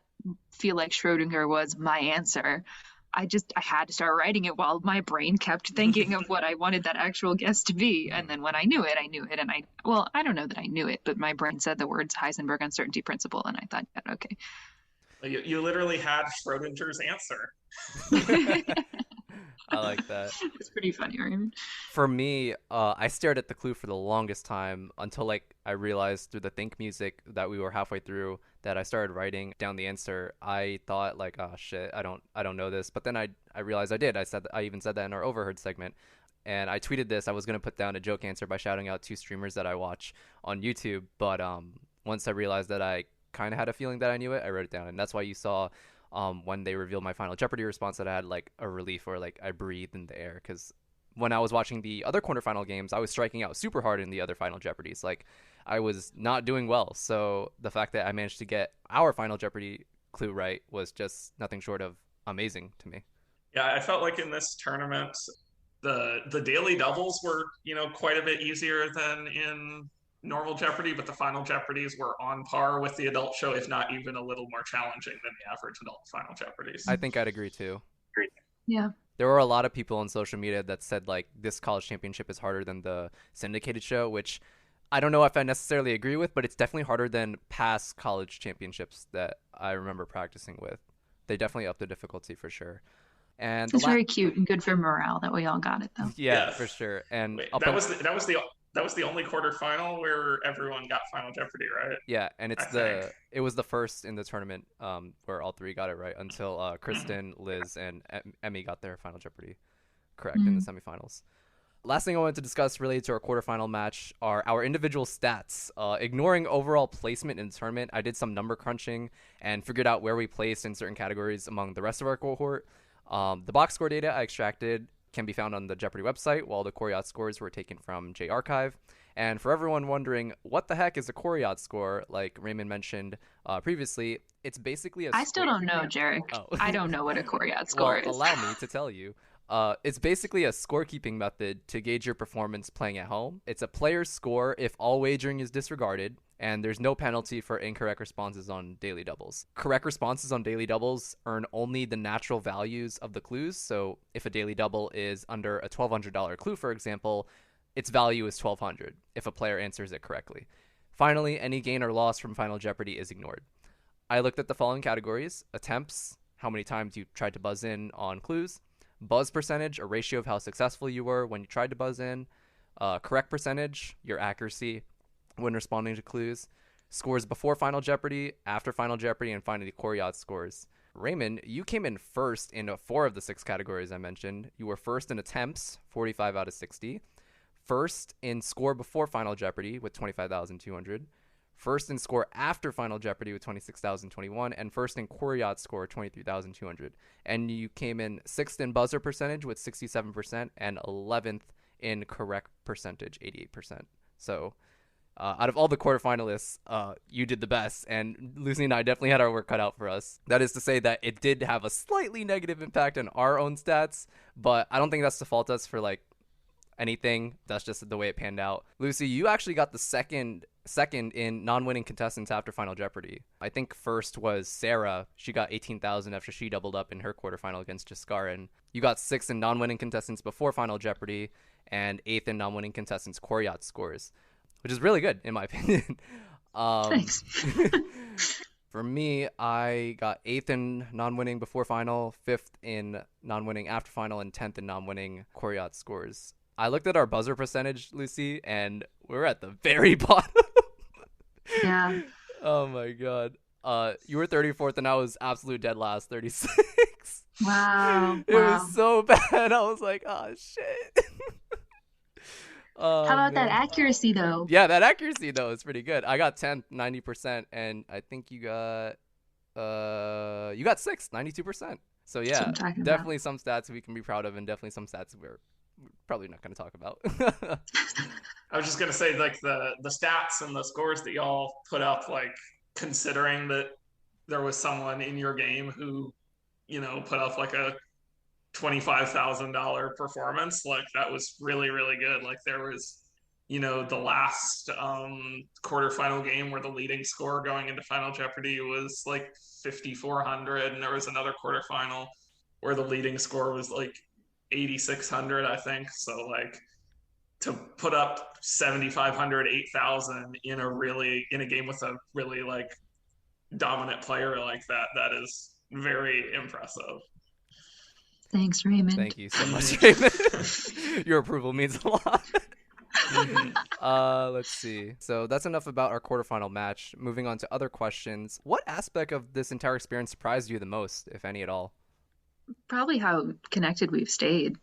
feel like Schrodinger was my answer. I had to start writing it while my brain kept thinking of what I wanted that actual guess to be. And then when I knew it, I knew it. And I don't know that I knew it, but my brain said the words Heisenberg uncertainty principle. And I thought, yeah, okay. You literally had Schrodinger's answer. I like that. It's pretty funny, Raymond. For me, I stared at the clue for the longest time until like I realized through the think music that we were halfway through that I started writing down the answer. I thought like, oh shit, I don't know this. But then I realized I did. I even said that in our overheard segment. And I tweeted this. I was gonna put down a joke answer by shouting out 2 streamers that I watch on YouTube. But once I realized that I kind of had a feeling that I knew it, I wrote it down. And that's why you saw when they revealed my final Jeopardy response that I had like a relief or like I breathed in the air, because when I was watching the other quarterfinal games, I was striking out super hard in the other final Jeopardies. Like I was not doing well. So the fact that I managed to get our final Jeopardy clue right was just nothing short of amazing to me. Yeah, I felt like in this tournament, the daily doubles were quite a bit easier than in normal Jeopardy, but the final Jeopardies were on par with the adult show, if not even a little more challenging than the average adult final Jeopardies. I think I'd agree too. Yeah. There were a lot of people on social media that said like this college championship is harder than the syndicated show, which I don't know if I necessarily agree with, but it's definitely harder than past college championships that I remember practicing with. They definitely upped the difficulty for sure. And it's very cute and good for morale that we all got it though. Yeah, for sure. And wait, that was the only quarterfinal where everyone got Final Jeopardy, right? Yeah, and it was the first in the tournament where all 3 got it right until Kristen, Liz, and Emmy got their Final Jeopardy correct in the semifinals. Last thing I wanted to discuss related to our quarterfinal match are our individual stats. Ignoring overall placement in the tournament, I did some number crunching and figured out where we placed in certain categories among the rest of our cohort. The box score data I extracted can be found on the Jeopardy website, while the Coriat scores were taken from JArchive. And for everyone wondering, what the heck is a Coriat score, like Raymond mentioned previously, it's basically I still don't know, Jeric. Oh. I don't know what a Coriat score is. Allow me to tell you. It's basically a scorekeeping method to gauge your performance playing at home. It's a player's score if all wagering is disregarded, and there's no penalty for incorrect responses on daily doubles. Correct responses on daily doubles earn only the natural values of the clues, so if a daily double is under a $1,200 clue, for example, its value is $1,200 if a player answers it correctly. Finally, any gain or loss from Final Jeopardy is ignored. I looked at the following categories: attempts, how many times you tried to buzz in on clues; buzz percentage, a ratio of how successful you were when you tried to buzz in; correct percentage, your accuracy when responding to clues; scores before Final Jeopardy, after Final Jeopardy, and finally Coryat scores. Raymond, you came in first in 4 of the 6 categories I mentioned. You were first in attempts, 45 out of 60. First in score before Final Jeopardy with 25,200. First in score after Final Jeopardy with 26,021. And first in Coryat score, 23,200. And you came in 6th in buzzer percentage with 67% and 11th in correct percentage, 88%. So out of all the quarterfinalists, you did the best, and Lucy and I definitely had our work cut out for us. That is to say that it did have a slightly negative impact on our own stats, but I don't think that's to fault us for like anything. That's just the way it panned out. Lucy, you actually got the second in non-winning contestants after Final Jeopardy. I think first was Sarah. She got 18,000 after she doubled up in her quarterfinal against Jaskarin. You got 6th in non-winning contestants before Final Jeopardy, and 8th in non-winning contestants Coryat scores, which is really good in my opinion. Thanks. For me, I got 8th in non-winning before final, 5th in non-winning after final, and 10th in non-winning Coryat scores. I looked at our buzzer percentage, Lucy, and we're at the very bottom. Yeah. Oh my god. You were 34th and I was absolute dead last, 36. Wow. It was so bad. I was like, oh shit. How about that accuracy though? Yeah, that accuracy though is pretty good. I got 10th, 90%, and I think you got 6th, 92%. So yeah, definitely some stats we can be proud of, and definitely some stats we're probably not going to talk about. I was just going to say, like, the stats and the scores that y'all put up, like, considering that there was someone in your game who, you know, put up like a $25,000 performance, like that was really, really good. Like there was, you know, the last quarterfinal game where the leading score going into Final Jeopardy was like 5,400, and there was another quarterfinal where the leading score was like 8,600, I think. So like to put up 7,500, 8,000 in a game with a really like dominant player like that, that is very impressive. Thanks, Raymond. Thank you so much, Raymond. Your approval means a lot. Let's see. So that's enough about our quarterfinal match. Moving on to other questions. What aspect of this entire experience surprised you the most, if any at all? Probably how connected we've stayed.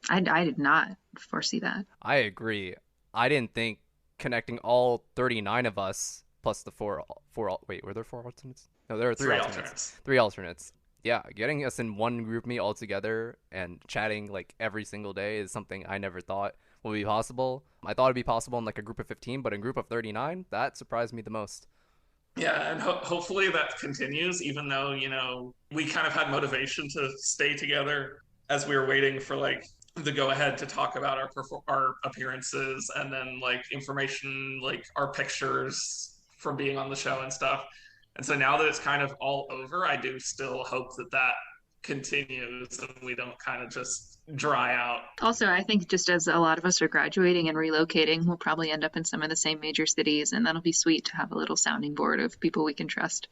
I did not foresee that. I agree. I didn't think connecting all 39 of us plus the four. Wait, were there 4 alternates? No, there were 3 alternates. 3 alternates. Yeah, getting us in one group meet all together and chatting like every single day is something I never thought would be possible. I thought it'd be possible in like a group of 15, but in a group of 39, that surprised me the most. Yeah, and hopefully that continues, even though, you know, we kind of had motivation to stay together as we were waiting for like the go ahead to talk about our appearances, and then like information, like our pictures from being on the show and stuff. And so now that it's kind of all over, I do still hope that that continues and we don't kind of just dry out. Also, I think just as a lot of us are graduating and relocating, we'll probably end up in some of the same major cities, and that'll be sweet to have a little sounding board of people we can trust.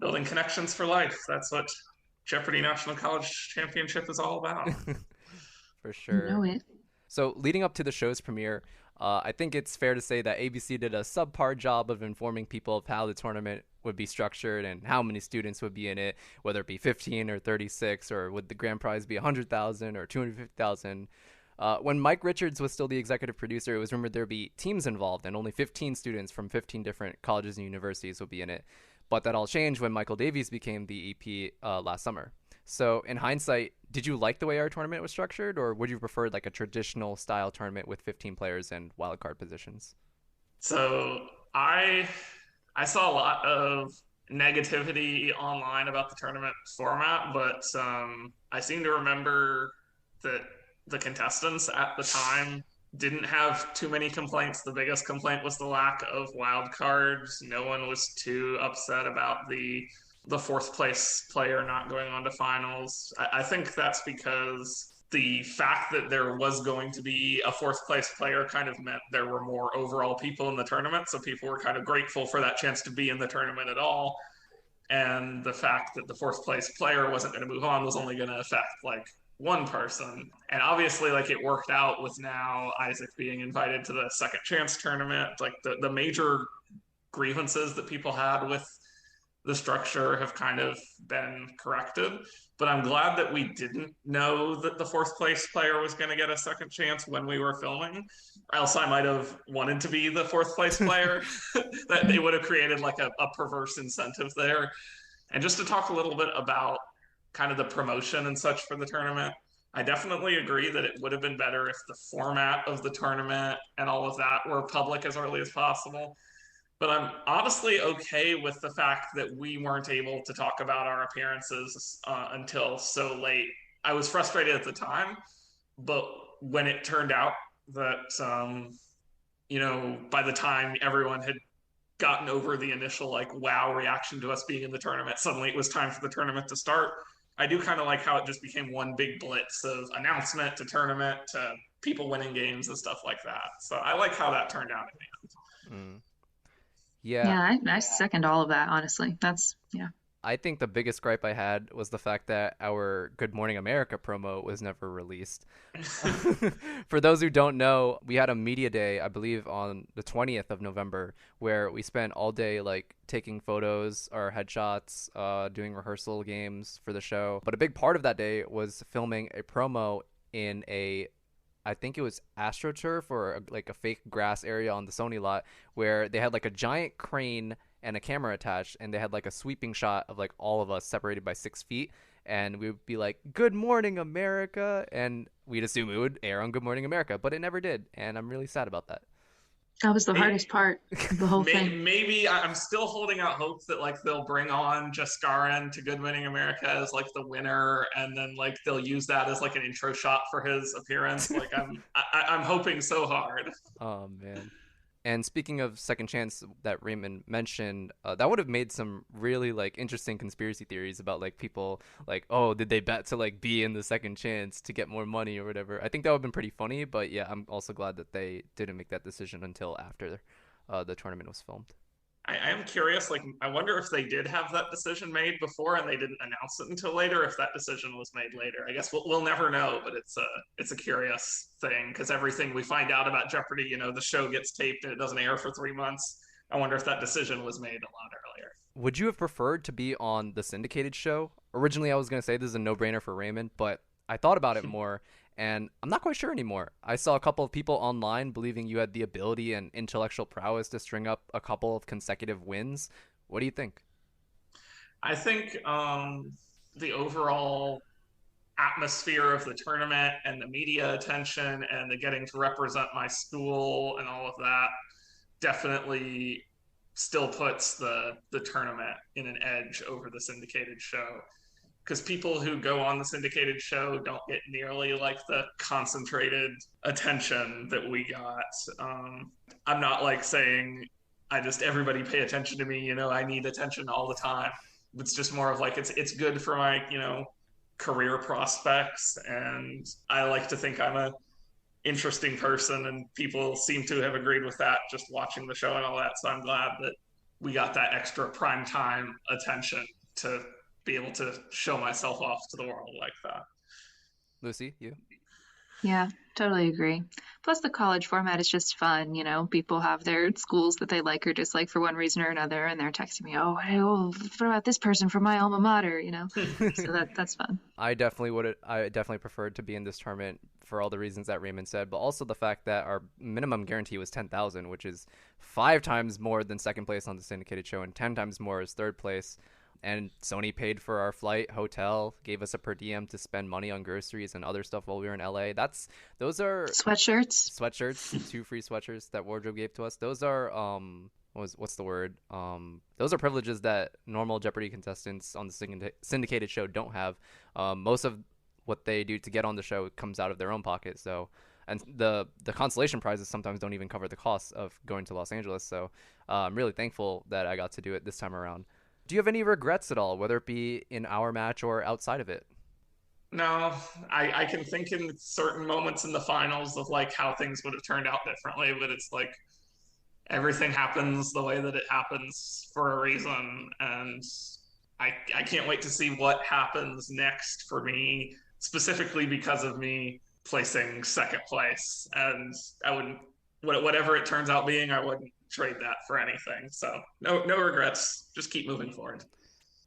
Building connections for life. That's what Jeopardy National College Championship is all about. For sure. You know it. So leading up to the show's premiere, I think it's fair to say that ABC did a subpar job of informing people of how the tournament would be structured and how many students would be in it, whether it be 15 or 36, or would the grand prize be 100,000 or 250,000. When Mike Richards was still the executive producer, it was rumored there'd be teams involved and only 15 students from 15 different colleges and universities would be in it. But that all changed when Michael Davies became the EP last summer. So in hindsight, did you like the way our tournament was structured, or would you prefer like a traditional style tournament with 15 players and wildcard positions? So I saw a lot of negativity online about the tournament format, but I seem to remember that the contestants at the time didn't have too many complaints. The biggest complaint was the lack of wild cards. No one was too upset about the 4th place player not going on to finals. I think that's because the fact that there was going to be a 4th place player kind of meant there were more overall people in the tournament. So people were kind of grateful for that chance to be in the tournament at all. and the fact that the fourth place player wasn't going to move on was only going to affect like one person. And obviously, like, it worked out with now Isaac being invited to the second chance tournament. Like, the major grievances that people had with the structure have kind of been corrected. But I'm glad that we didn't know that the fourth place player was going to get a second chance when we were filming, or else I might have wanted to be the fourth place player. That it would have created like a perverse incentive there. And just to talk a little bit about kind of the promotion and such for the tournament, I definitely agree that it would have been better if the format of the tournament and all of that were public as early as possible. But I'm honestly okay with the fact that we weren't able to talk about our appearances until so late. I was frustrated at the time, but when it turned out that, by the time everyone had gotten over the initial like wow reaction to us being in the tournament, suddenly it was time for the tournament to start. I do kind of like how it just became one big blitz of announcement to tournament to people winning games and stuff like that. So I like how that turned out in the end. Mm. Yeah. Yeah, I second all of that, honestly. Yeah. I think the biggest gripe I had was the fact that our Good Morning America promo was never released. For those who don't know, we had a media day, I believe, on the 20th of November, where we spent all day like taking photos or headshots, doing rehearsal games for the show. But a big part of that day was filming a promo in I think it was AstroTurf or like a fake grass area on the Sony lot, where they had like a giant crane and a camera attached, and they had like a sweeping shot of like all of us separated by 6 feet, and we would be like, "Good morning, America," and we'd assume it would air on Good Morning America, but it never did, and I'm really sad about that. That was the hardest part of the whole thing. Maybe I'm still holding out hope that like they'll bring on Jaskarin to Good Morning America as like the winner, and then like they'll use that as like an intro shot for his appearance. Like I'm hoping so hard. Oh man. And speaking of second chance that Raymond mentioned, that would have made some really like interesting conspiracy theories about like people like, oh, did they bet to like be in the second chance to get more money or whatever. I think that would have been pretty funny, but yeah, I'm also glad that they didn't make that decision until after the tournament was filmed. I am curious, like, I wonder if they did have that decision made before and they didn't announce it until later, if that decision was made later. I guess we'll never know, but it's a curious thing, because everything we find out about Jeopardy, the show gets taped and it doesn't air for 3 months. I wonder if that decision was made a lot earlier. Would you have preferred to be on the syndicated show? Originally, I was going to say this is a no-brainer for Raymond, but I thought about it more, and I'm not quite sure anymore. I saw a couple of people online believing you had the ability and intellectual prowess to string up a couple of consecutive wins. What do you think? I think the overall atmosphere of the tournament and the media attention and the getting to represent my school and all of that definitely still puts the tournament in an edge over the syndicated show, because people who go on the syndicated show don't get nearly like the concentrated attention that we got. I'm not like saying everybody pay attention to me, I need attention all the time. It's just more of like it's good for my career prospects, and I like to think I'm a interesting person, and people seem to have agreed with that just watching the show and all that. So I'm glad that we got that extra prime time attention to be able to show myself off to the world like that. Lucy, you? Yeah, totally agree. Plus, the college format is just fun. People have their schools that they like or dislike for one reason or another, and they're texting me, "Oh, what about this person from my alma mater?" So that's fun. I definitely preferred to be in this tournament for all the reasons that Raymond said, but also the fact that our minimum guarantee was 10,000, which is 5 times more than second place on the syndicated show and 10 times more as third place. And Sony paid for our flight, hotel, gave us a per diem to spend money on groceries and other stuff while we were in LA. Those are sweatshirts, 2 free sweatshirts that Wardrobe gave to us. Those are what's the word? Those are privileges that normal Jeopardy contestants on the syndicated show don't have. Most of what they do to get on the show comes out of their own pocket. So, and the consolation prizes sometimes don't even cover the cost of going to Los Angeles. So, I'm really thankful that I got to do it this time around. Do you have any regrets at all, whether it be in our match or outside of it? No, I can think in certain moments in the finals of like how things would have turned out differently, but it's like everything happens the way that it happens for a reason. And I can't wait to see what happens next for me, specifically because of me placing second place. And I wouldn't, whatever it turns out being, I wouldn't trade that for anything. So no regrets. Just keep moving forward.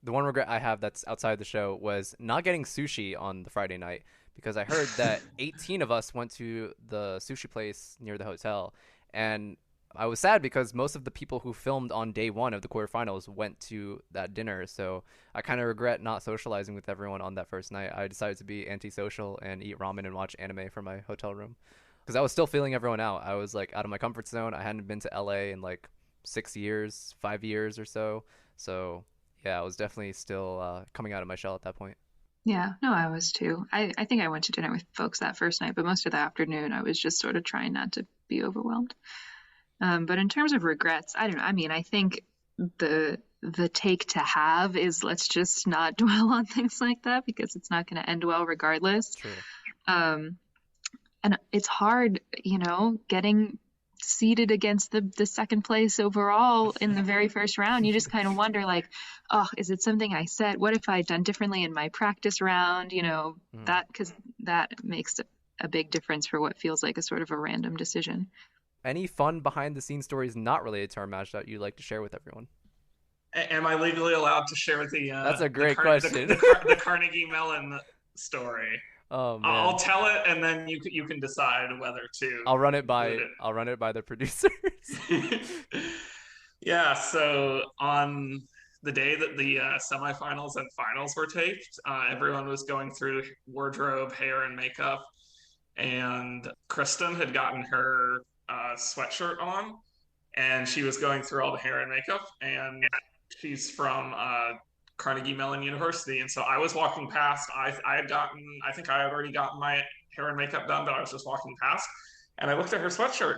The one regret I have that's outside the show was not getting sushi on the Friday night, because I heard that 18 of us went to the sushi place near the hotel, and I was sad because most of the people who filmed on day one of the quarterfinals went to that dinner. So I kind of regret not socializing with everyone on that first night. I decided to be antisocial and eat ramen and watch anime from my hotel room, because I was still feeling everyone out. I was like out of my comfort zone. I hadn't been to LA in like 6 years, 5 years or so. So yeah, I was definitely still coming out of my shell at that point. Yeah, no, I was too. I think I went to dinner with folks that first night, but most of the afternoon I was just sort of trying not to be overwhelmed. But in terms of regrets, I don't know. I mean, I think the take to have is let's just not dwell on things like that because it's not going to end well regardless. True. Um, and it's hard, getting seated against the second place overall in the very first round. You just kind of wonder, like, oh, is it something I said? What if I had done differently in my practice round? That, because that makes a big difference for what feels like a sort of a random decision. Any fun behind the scenes stories not related to our match that you'd like to share with everyone? Am I legally allowed to share the? That's a great question. The Carnegie Melon story. Oh man. I'll tell it, and then you can decide whether to. I'll run it by the producers. Yeah. So on the day that the semifinals and finals were taped, everyone was going through wardrobe, hair, and makeup, and Kristen had gotten her sweatshirt on, and she was going through all the hair and makeup, and she's from Carnegie Mellon University. And so I was walking past. I think I had already gotten my hair and makeup done, but I was just walking past, and I looked at her sweatshirt,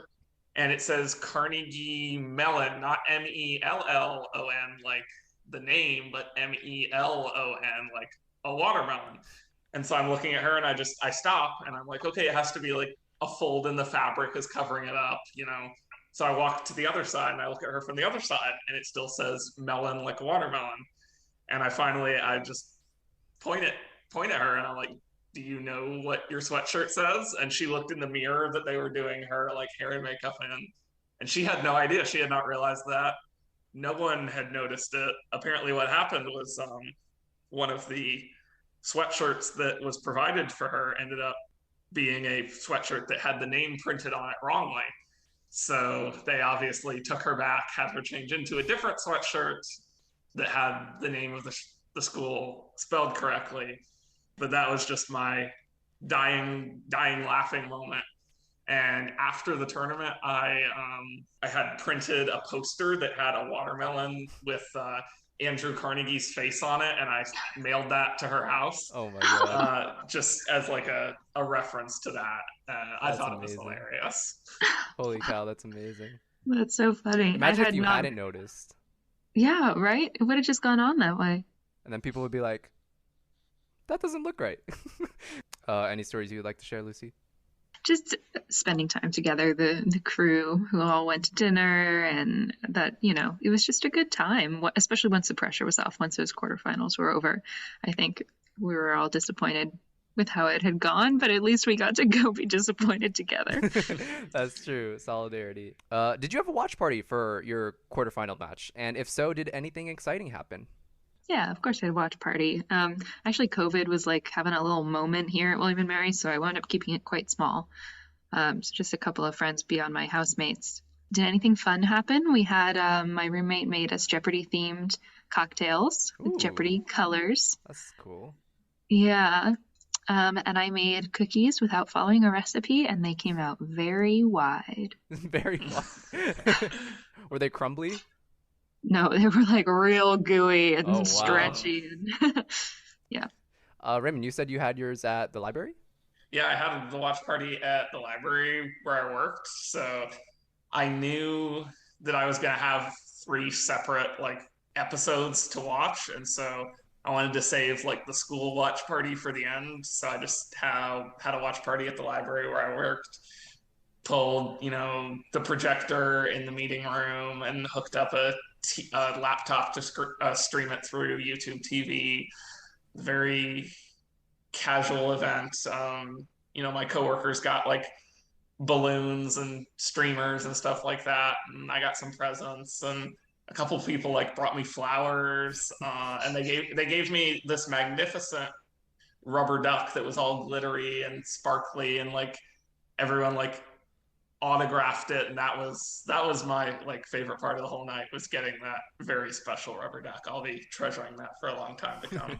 and it says Carnegie Mellon, not Mellon like the name, but Melon like a watermelon. And so I'm looking at her, and I stop, and I'm like, okay, it has to be like a fold in the fabric is covering it up. So I walk to the other side, and I look at her from the other side, and it still says melon like a watermelon. And I just point at her, and I'm like, do you know what your sweatshirt says? And she looked in the mirror that they were doing her like hair and makeup in, and she had no idea. She had not realized that. No one had noticed it. Apparently what happened was one of the sweatshirts that was provided for her ended up being a sweatshirt that had the name printed on it wrongly. So they obviously took her back, had her change into a different sweatshirt that had the name of the school spelled correctly. But that was just my dying laughing moment. And after the tournament, I had printed a poster that had a watermelon with Andrew Carnegie's face on it, and I mailed that to her house. Oh my god! Just as like a reference to that. I thought it was hilarious. Holy cow, that's amazing. That's so funny. Imagine if you hadn't noticed. Yeah, right? It would have just gone on that way. And then people would be like, that doesn't look right. Any stories you'd like to share, Lucy? Just spending time together, the crew who all went to dinner, and that, it was just a good time, especially once the pressure was off, once those quarterfinals were over. I think we were all disappointed with how it had gone, but at least we got to go be disappointed together. That's true. Solidarity. Did you have a watch party for your quarterfinal match? And if so, did anything exciting happen? Yeah, of course I had a watch party. Actually, COVID was like having a little moment here at William & Mary, so I wound up keeping it quite small. So just a couple of friends beyond my housemates. Did anything fun happen? We had my roommate made us Jeopardy themed cocktails with Jeopardy colors. That's cool. Yeah. And I made cookies without following a recipe, and they came out very wide. Very wide. Were they crumbly? No, they were like real gooey and stretchy. Yeah. Raymond, you said you had yours at the library? Yeah, I had the watch party at the library where I worked. So I knew that I was going to have 3 separate episodes to watch. And so I wanted to save the school watch party for the end. So I just had a watch party at the library where I worked, pulled, the projector in the meeting room, and hooked up a laptop to stream it through YouTube TV. Very casual event. My coworkers got like balloons and streamers and stuff like that, and I got some presents, and a couple people like brought me flowers, and they gave me this magnificent rubber duck that was all glittery and sparkly, and like everyone like autographed it, and that was my like favorite part of the whole night, was getting that very special rubber duck. I'll be treasuring that for a long time to come.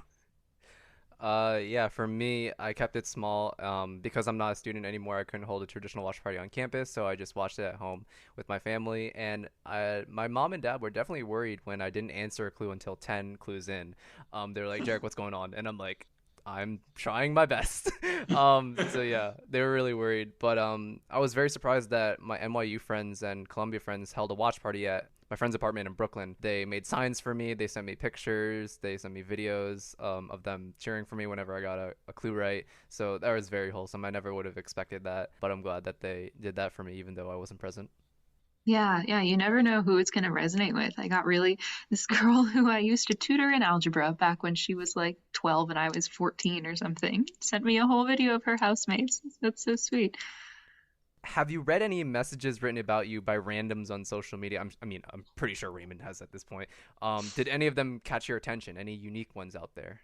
Yeah, for me, I kept it small because I'm not a student anymore. I couldn't hold a traditional watch party on campus, so I just watched it at home with my family. And my mom and dad were definitely worried when I didn't answer a clue until 10 clues in. They're like, Jeric, what's going on? And I'm like, I'm trying my best. So yeah, they were really worried. But I was very surprised that my NYU friends and Columbia friends held a watch party at my friend's apartment in Brooklyn. They made signs for me. They sent me pictures. They sent me videos of them cheering for me whenever I got a clue right. So that was very wholesome. I never would have expected that, but I'm glad that they did that for me, even though I wasn't present. Yeah, yeah, you never know who it's going to resonate with. I got really this girl who I used to tutor in algebra back when she was like 12 and I was 14 or something. Sent me a whole video of her housemates. That's so sweet. Have you read any messages written about you by randoms on social media? I'm pretty sure Raymond has at this point. Did any of them catch your attention? Any unique ones out there?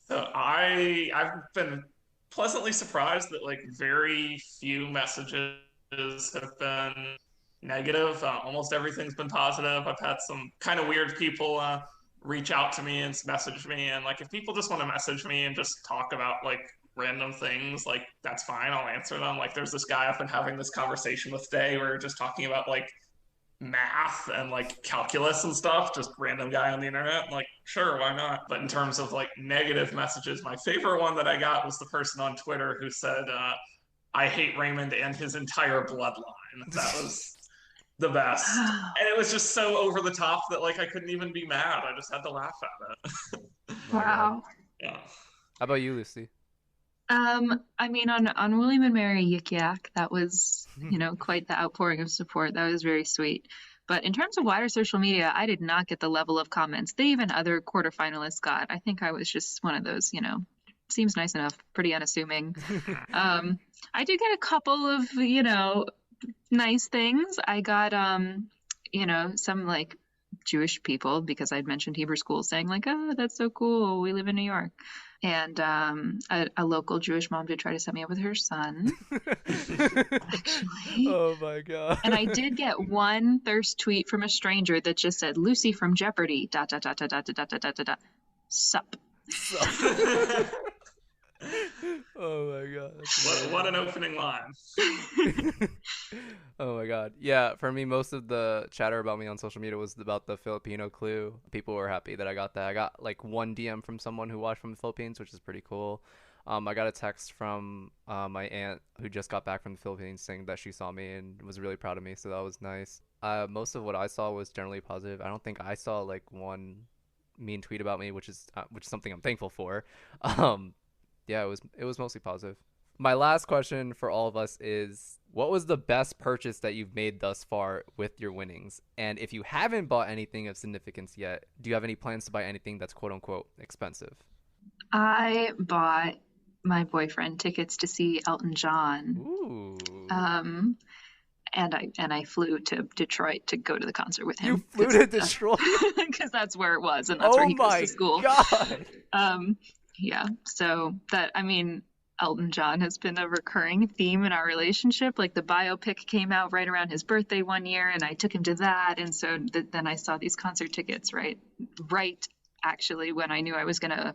So I've been pleasantly surprised that like very few messages have been negative. Almost everything's been positive. I've had some kind of weird people reach out to me and message me, and like if people just want to message me and just talk about like random things, like that's fine. I'll answer them. Like there's this guy I've been having this conversation with today where we're just talking about like math and like calculus and stuff, just random guy on the internet. I'm like, sure, why not? But in terms of like negative messages, my favorite one that I got was the person on Twitter who said, I hate Raymond and his entire bloodline. That was the best. And it was just so over the top that like I couldn't even be mad. I just had to laugh at it. Wow. Yeah. How about you, Lucy? I mean, on William and Mary Yik Yak, that was, quite the outpouring of support. That was very sweet. But in terms of wider social media, I did not get the level of comments that even other quarterfinalists got. I think I was just one of those, seems nice enough, pretty unassuming. I did get a couple of, nice things. I got, some like Jewish people, because I'd mentioned Hebrew school, saying like, oh, that's so cool. We live in New York. And a local Jewish mom did try to set me up with her son, actually. Oh my God. And I did get one thirst tweet from a stranger that just said, Lucy from Jeopardy, ... Sup. Oh my God. What an opening line. Oh my God. Yeah, for me, most of the chatter about me on social media was about the Filipino clue. People were happy that I got that. I got like one DM from someone who watched from the Philippines, which is pretty cool. I got a text from my aunt who just got back from the Philippines saying that she saw me and was really proud of me, so that was nice. Most of what I saw was generally positive. I don't think I saw like one mean tweet about me, which is something I'm thankful for. Yeah, it was mostly positive. My last question for all of us is, what was the best purchase that you've made thus far with your winnings? And if you haven't bought anything of significance yet, do you have any plans to buy anything that's quote unquote expensive? I bought my boyfriend tickets to see Elton John. Ooh. And I flew to Detroit to go to the concert with him. You flew to Detroit? Because that's where it was, and that's where he goes to school. God. Yeah, so that, I mean, Elton John has been a recurring theme in our relationship. Like the biopic came out right around his birthday one year, and I took him to that, and so then I saw these concert tickets right actually when I knew I was gonna,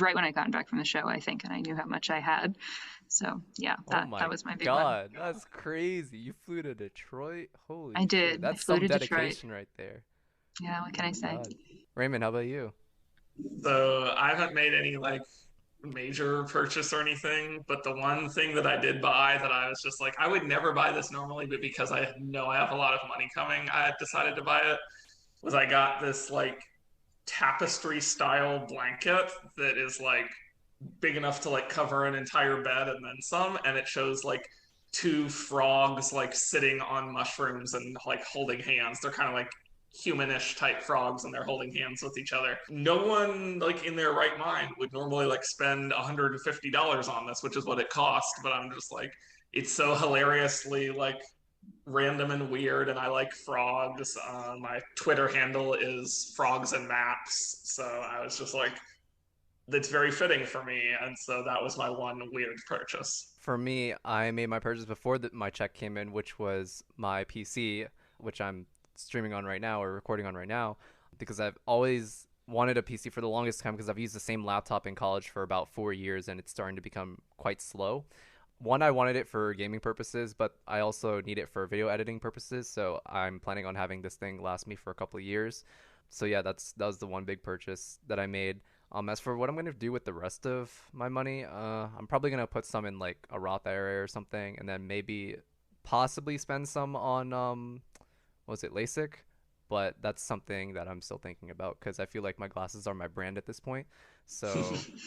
right when I got back from the show, I think, and I knew how much I had. So yeah, that was my big God, one. that's crazy. You flew to Detroit? Holy I did. shit. That's I flew some to dedication Detroit. right there. Yeah, what can I say? God. Raymond, how about you? So I haven't made any like major purchase or anything, but the one thing that I did buy that I was just like, I would never buy this normally, but because I know I have a lot of money coming, I decided to buy it, was I got this like tapestry style blanket that is like big enough to like cover an entire bed and then some, and it shows like two frogs like sitting on mushrooms and like holding hands. They're kind of like humanish type frogs and they're holding hands with each other. No one like in their right mind would normally like spend $150 on this, which is what it cost. But I'm just like, it's so hilariously like random and weird, and I like frogs. My Twitter handle is frogs and maps, so I was just like, that's very fitting for me, and so that was my one weird purchase. For me, I made my purchase before my check came in, which was my PC, which I'm streaming on right now or recording on right now, because I've always wanted a PC for the longest time because I've used the same laptop in college for about 4 years and it's starting to become quite slow. One, I wanted it for gaming purposes, but I also need it for video editing purposes, so I'm planning on having this thing last me for a couple of years. So yeah, that was the one big purchase that I made. As for what I'm gonna do with the rest of my money, I'm probably gonna put some in like a Roth IRA or something, and then maybe possibly spend some on what was it, LASIK? But that's something that I'm still thinking about because I feel like my glasses are my brand at this point. So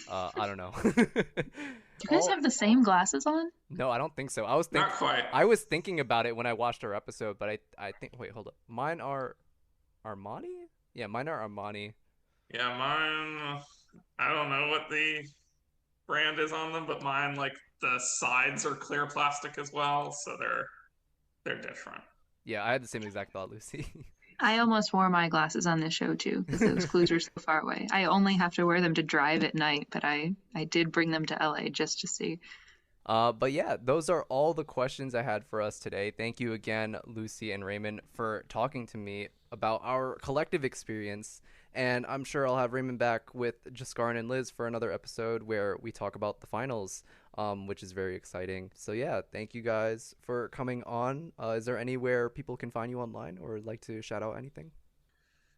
I don't know. Do you guys have the same glasses on? No, I don't think so. Not quite. I was thinking about it when I watched our episode, but I think wait, hold up. Mine are Armani? Yeah, mine are Armani. Yeah, mine, I don't know what the brand is on them, but mine, like, the sides are clear plastic as well, so they're different. Yeah, I had the same exact thought, Lucy. I almost wore my glasses on this show too because those clues are so far away. I only have to wear them to drive at night, but I did bring them to LA just to see. But yeah, those are all the questions I had for us today. Thank you again, Lucy and Raymond, for talking to me about our collective experience. And I'm sure I'll have Raymond back with Jaskaran and Liz for another episode where we talk about the finals, which is very exciting. So yeah, thank you guys for coming on. Is there anywhere people can find you online or like to shout out anything?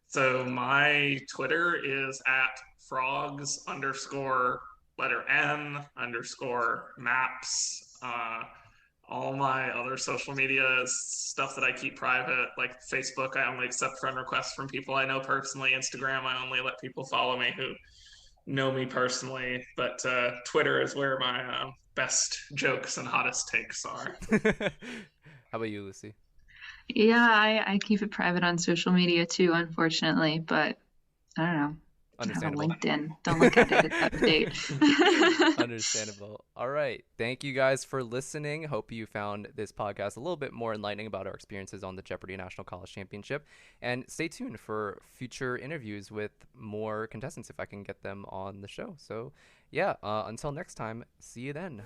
So my Twitter is at frogs underscore letter N underscore maps. All my other social media is stuff that I keep private, like Facebook. I only accept friend requests from people I know personally. Instagram, I only let people follow me who know me personally. But Twitter is where my best jokes and hottest takes are. How about you, Lucy? Yeah, I keep it private on social media too, unfortunately, but I don't know. Understandable. LinkedIn. Don't look at it. It's out of date. Understandable. All right. Thank you guys for listening. Hope you found this podcast a little bit more enlightening about our experiences on the Jeopardy National College Championship. And stay tuned for future interviews with more contestants if I can get them on the show. So, yeah, until next time, see you then.